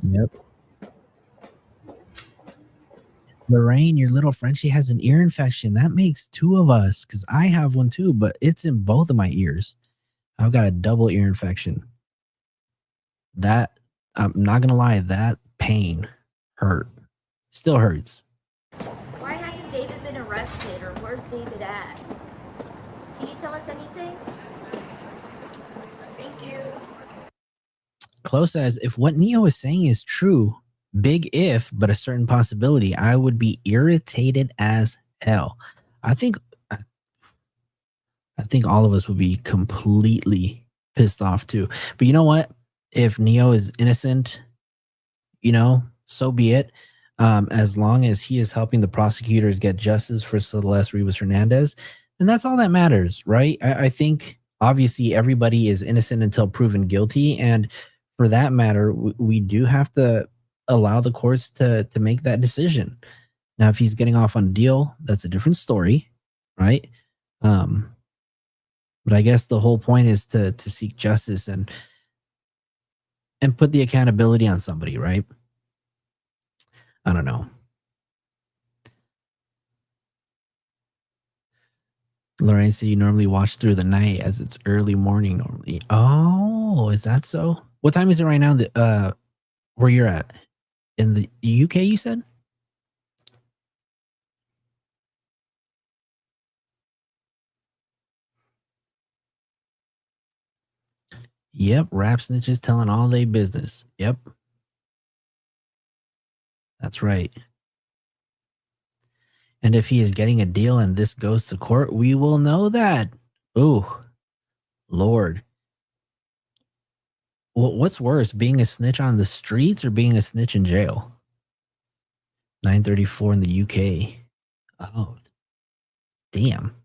Yep. Lorraine, your little friend, she has an ear infection. That makes two of us because I have one too, but it's in both of my ears. I've got a double ear infection. That, I'm not going to lie, that pain hurt. Still hurts. Why hasn't David been arrested, or where's David at? Can you tell us anything? Thank you. Close says, if what Neo is saying is true, big if, but a certain possibility, I would be irritated as hell. I think all of us would be completely pissed off too. But you know what? If Neo is innocent, you know, so be it. As long as he is helping the prosecutors get justice for Celeste Rivas Hernandez, then that's all that matters, right? I think obviously everybody is innocent until proven guilty, and for that matter, we do have to allow the courts to make that decision. Now, if he's getting off on a deal, that's a different story, right? But I guess the whole point is to seek justice and put the accountability on somebody, right? I don't know. Lorraine said you normally watch through the night as it's early morning normally. Oh, is that so? What time is it right now? Where you're at? In the UK, you said? Yep, rap snitches telling all their business. Yep. That's right. And if he is getting a deal and this goes to court, we will know that. Ooh, Lord. What's worse, being a snitch on the streets or being a snitch in jail? 934 in the UK. Oh, damn.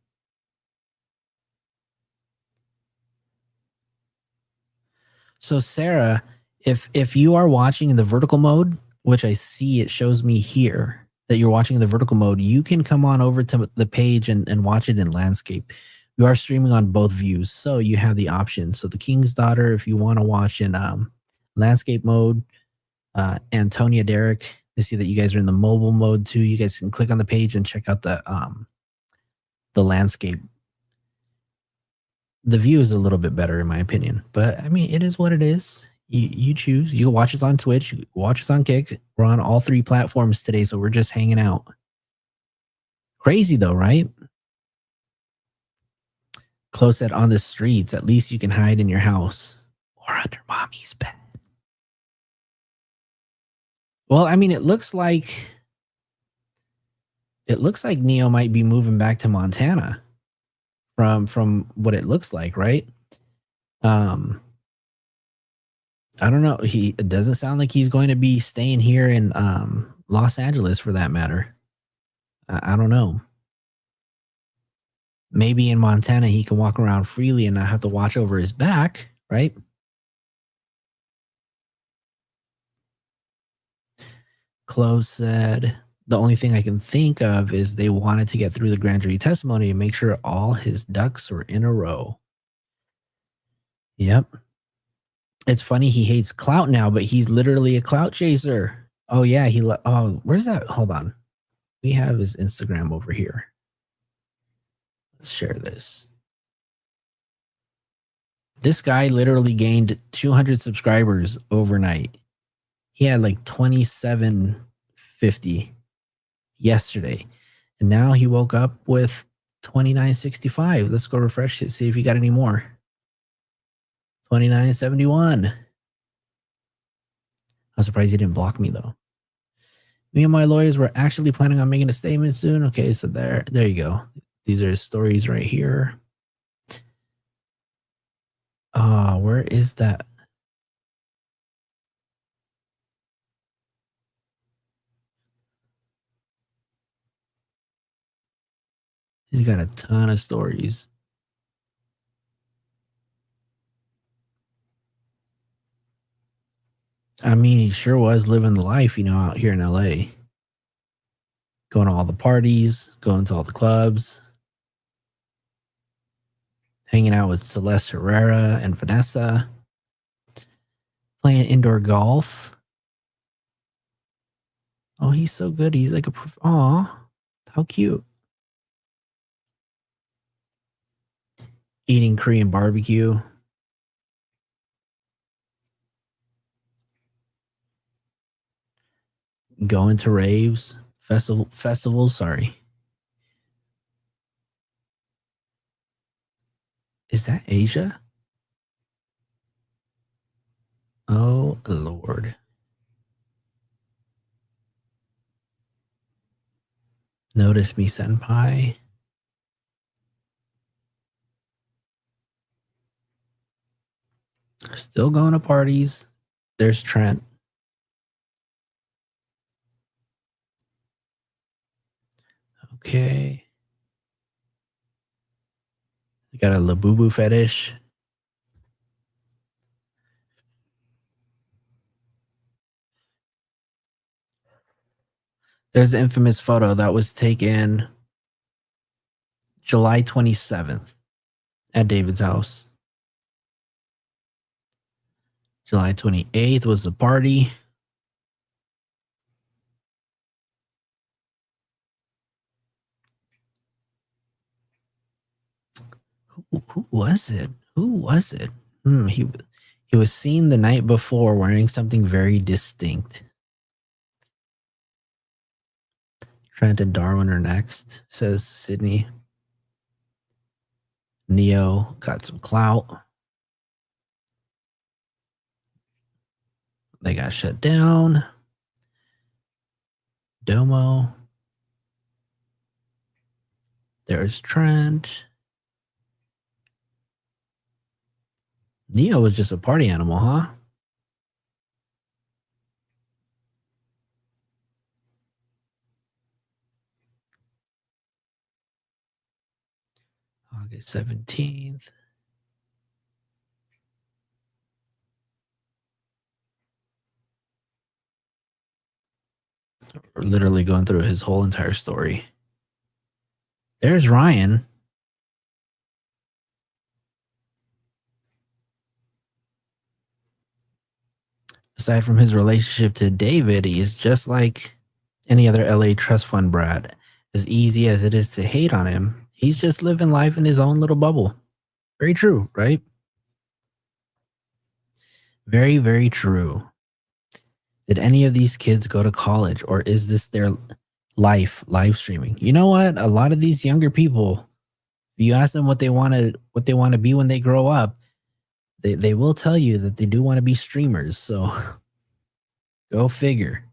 So Sarah, if you are watching in the vertical mode, which I see it shows me here that you're watching in the vertical mode, you can come on over to the page and watch it in landscape. We are streaming on both views, so you have the option. So the King's Daughter, if you want to watch in landscape mode, Antonia Derek, I see that you guys are in the mobile mode too. You guys can click on the page and check out the landscape. The view is a little bit better in my opinion, but I mean, it is what it is. You choose. You can watch us on Twitch, you watch us on Kick. We're on all three platforms today, so we're just hanging out. Crazy though, right? Close set on the streets. At least you can hide in your house or under mommy's bed. Well, I mean, it looks like Neo might be moving back to Montana from what it looks like, right? I don't know. It doesn't sound like he's going to be staying here in Los Angeles for that matter. I don't know. Maybe in Montana he can walk around freely and not have to watch over his back, right? Close said, the only thing I can think of is they wanted to get through the grand jury testimony and make sure all his ducks were in a row. Yep. It's funny he hates clout now, but he's literally a clout chaser. Oh yeah, where's that? Hold on. We have his Instagram over here. Let's share this. This guy literally gained 200 subscribers overnight. He had like 2750 yesterday. And now he woke up with 2965. Let's go refresh it, see if he got any more. 2971. I'm surprised he didn't block me though. Me and my lawyers were actually planning on making a statement soon. Okay, so there you go. These are his stories right here. Where is that? He's got a ton of stories. I mean, he sure was living the life, out here in LA. going to all the parties, going to all the clubs, hanging out with Celeste Herrera and Vanessa, playing indoor golf. Oh, he's so good. He's like aw, how cute. Eating Korean barbecue. Going to raves, festivals, sorry. Is that Asia? Oh, Lord. Notice me, senpai. Still going to parties. There's Trent. Okay. You got a Labubu fetish. There's the infamous photo that was taken July 27th at David's house. July 28th was the party. Who was it? Who was it? He was seen the night before wearing something very distinct. Trent and Darwin are next, says Sydney. Neo got some clout. They got shut down. Domo. There's Trent. Neo was just a party animal, huh? August 17th. We're literally going through his whole entire story. There's Ryan. Aside from his relationship to David, he is just like any other LA trust fund brat. As easy as it is to hate on him, he's just living life in his own little bubble. Very true, right? Very, very true. Did any of these kids go to college, or is this their live streaming? You know what? A lot of these younger people, if you ask them what they want to be when they grow up, they will tell you that they do want to be streamers. So go figure.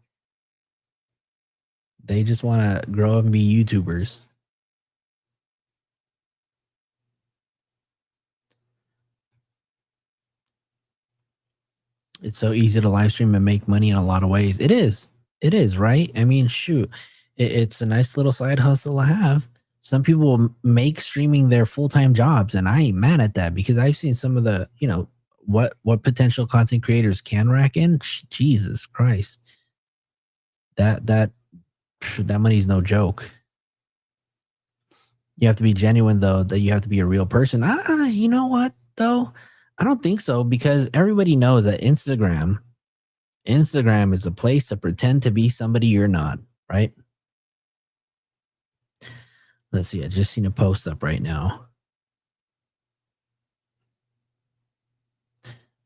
They just want to grow up and be YouTubers. It's so easy to live stream and make money in a lot of ways. It is. It is, right? I mean, shoot. It's a nice little side hustle to have. Some people make streaming their full-time jobs, and I ain't mad at that because I've seen some of the, what potential content creators can rack in. Jesus Christ. That money's no joke. You have to be genuine, though, that you have to be a real person. You know what, though? I don't think so, because everybody knows that Instagram is a place to pretend to be somebody you're not, right? Let's see. I just seen a post up right now.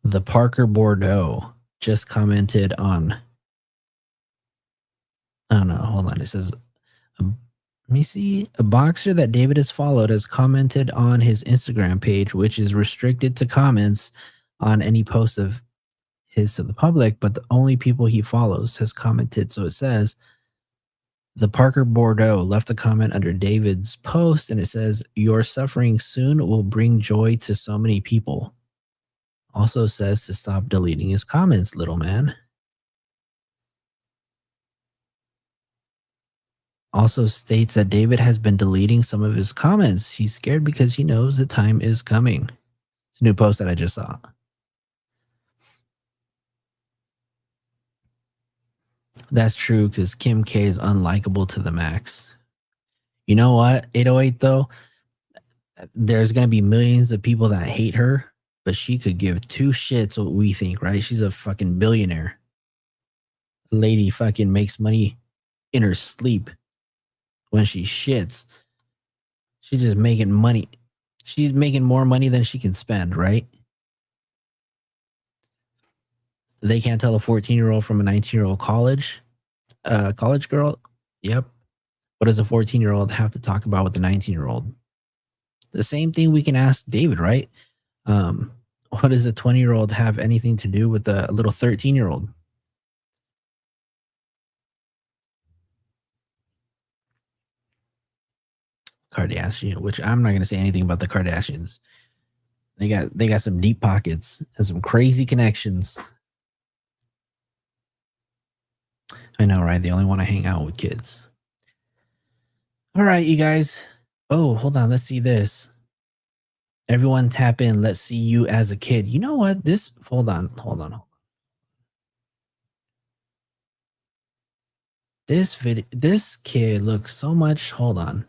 The Parker Bordeaux just commented on. I don't know. Hold on. It says, let me see. A boxer that David has followed has commented on his Instagram page, which is restricted to comments on any post of his to the public, but the only people he follows has commented. So it says, the Parker Bordeaux left a comment under David's post, and it says, your suffering soon will bring joy to so many people. Also says to stop deleting his comments, little man. Also states that David has been deleting some of his comments. He's scared because he knows the time is coming. It's a new post that I just saw. That's true because Kim K is unlikable to the max. You know what? 808 though, there's gonna be millions of people that hate her, but she could give two shits what we think, right? She's a fucking billionaire. Lady fucking makes money in her sleep. When she shits, she's just making money. She's making more money than she can spend, right? They can't tell a 14-year-old from a 19-year-old college girl. Yep. What does a 14-year-old have to talk about with a 19-year-old? The same thing we can ask David, right? What does a 20-year-old have anything to do with a little 13-year-old? Kardashian, which I'm not going to say anything about the Kardashians. They got some deep pockets and some crazy connections. I know, right? They only want to hang out with kids. All right, you guys. Oh, hold on. Let's see this. Everyone tap in. Let's see you as a kid. You know what? Hold on. This kid looks so much. Hold on.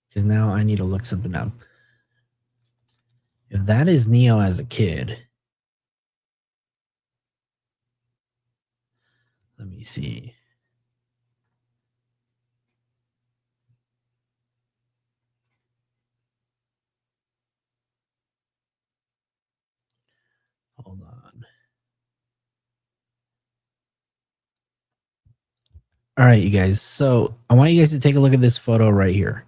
Because now I need to look something up. If that is Neo as a kid, let me see. Hold on. All right, you guys. So I want you guys to take a look at this photo right here.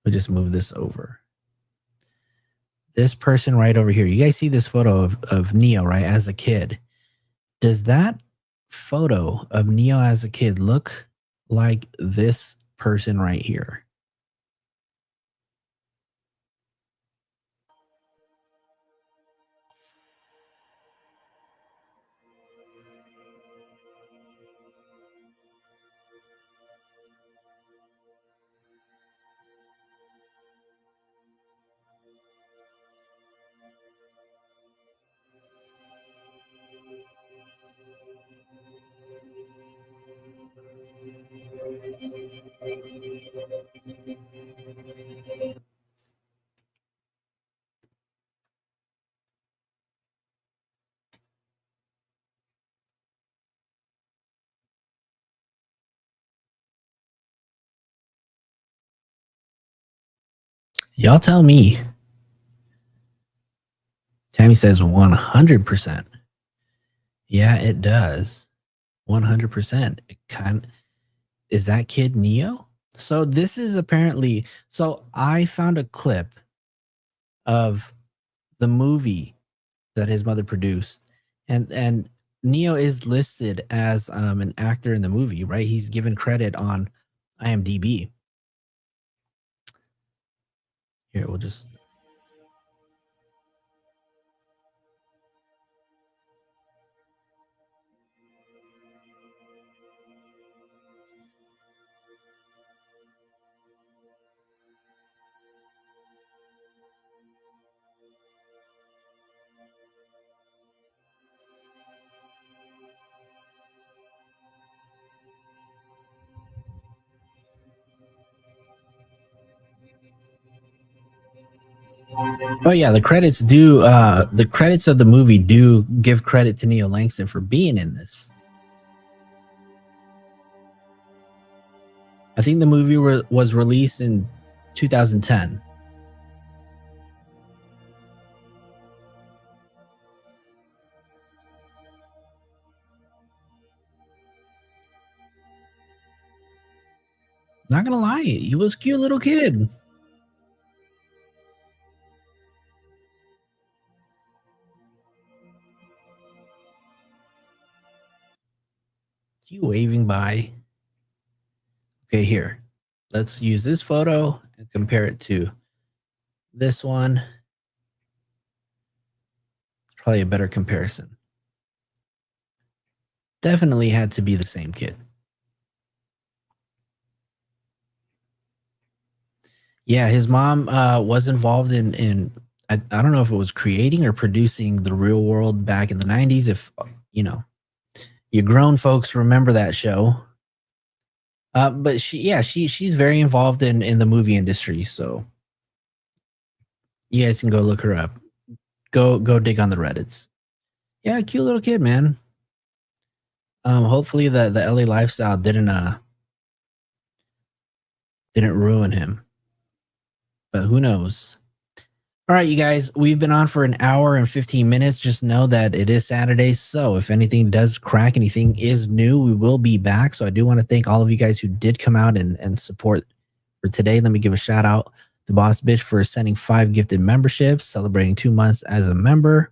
We'll just move this over. This person right over here. You guys see this photo of Neo, right, as a kid. Does that photo of Neo as a kid look like this person right here? Y'all tell me. Tammy says 100%. Yeah, it does. 100%. Is that kid Neo? So this is apparently, so I found a clip of the movie that his mother produced, and Neo is listed as an actor in the movie, right? He's given credit on IMDb. Here, we'll just. Oh yeah, the credits do. The credits of the movie do give credit to Neo Langston for being in this. I think the movie was released in 2010. Not gonna lie, he was a cute little kid. You waving by. Okay, here. Let's use this photo and compare it to this one. It's probably a better comparison. Definitely had to be the same kid. Yeah, his mom was involved in I don't know if it was creating or producing The Real World back in the 90s. If you know, you grown folks remember that show. But she's very involved in the movie industry. So you guys can go look her up. Go dig on the Reddits. Yeah, cute little kid, man. Hopefully the LA lifestyle didn't ruin him. But who knows? All right, you guys, we've been on for an hour and 15 minutes. Just know that it is Saturday. So if anything does crack, anything is new, we will be back. So I do want to thank all of you guys who did come out and support for today. Let me give a shout out to Boss Bitch for sending 5 gifted memberships, celebrating 2 months as a member.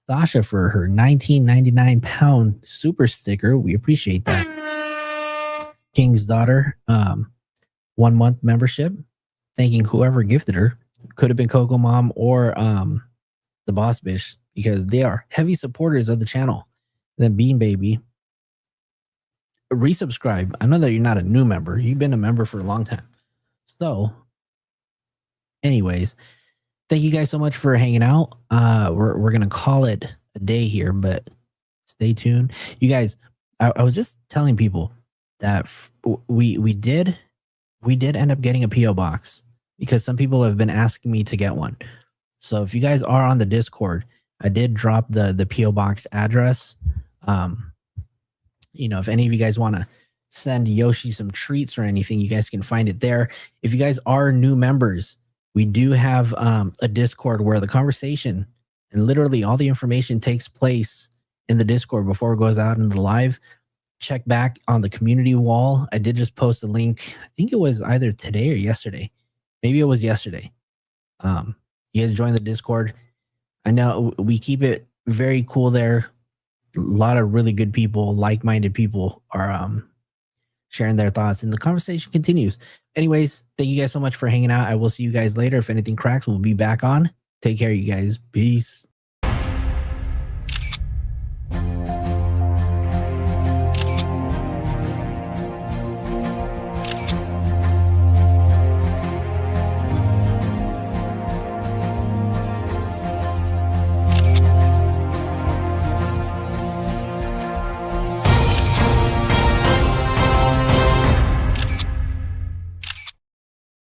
Sasha for her 19.99 super sticker. We appreciate that. King's Daughter, 1 month membership. Thanking whoever gifted her. Could have been Coco Mom or the Boss Bitch, because they are heavy supporters of the channel. Then Bean Baby, resubscribe. I know that you're not a new member. You've been a member for a long time. So, anyways, thank you guys so much for hanging out. We're gonna call it a day here, but stay tuned, you guys. I was just telling people that we did end up getting a PO box, because some people have been asking me to get one. So if you guys are on the Discord, I did drop the PO box address. If any of you guys want to send Yoshi some treats or anything, you guys can find it there. If you guys are new members, we do have a Discord where the conversation and literally all the information takes place in the Discord before it goes out into the live. Check back on the community wall. I did just post a link. I think it was either today or yesterday. Maybe it was yesterday. You guys join the Discord. I know we keep it very cool there. A lot of really good people, like-minded people are sharing their thoughts, and the conversation continues. Anyways, thank you guys so much for hanging out. I will see you guys later. If anything cracks, we'll be back on. Take care, you guys. Peace.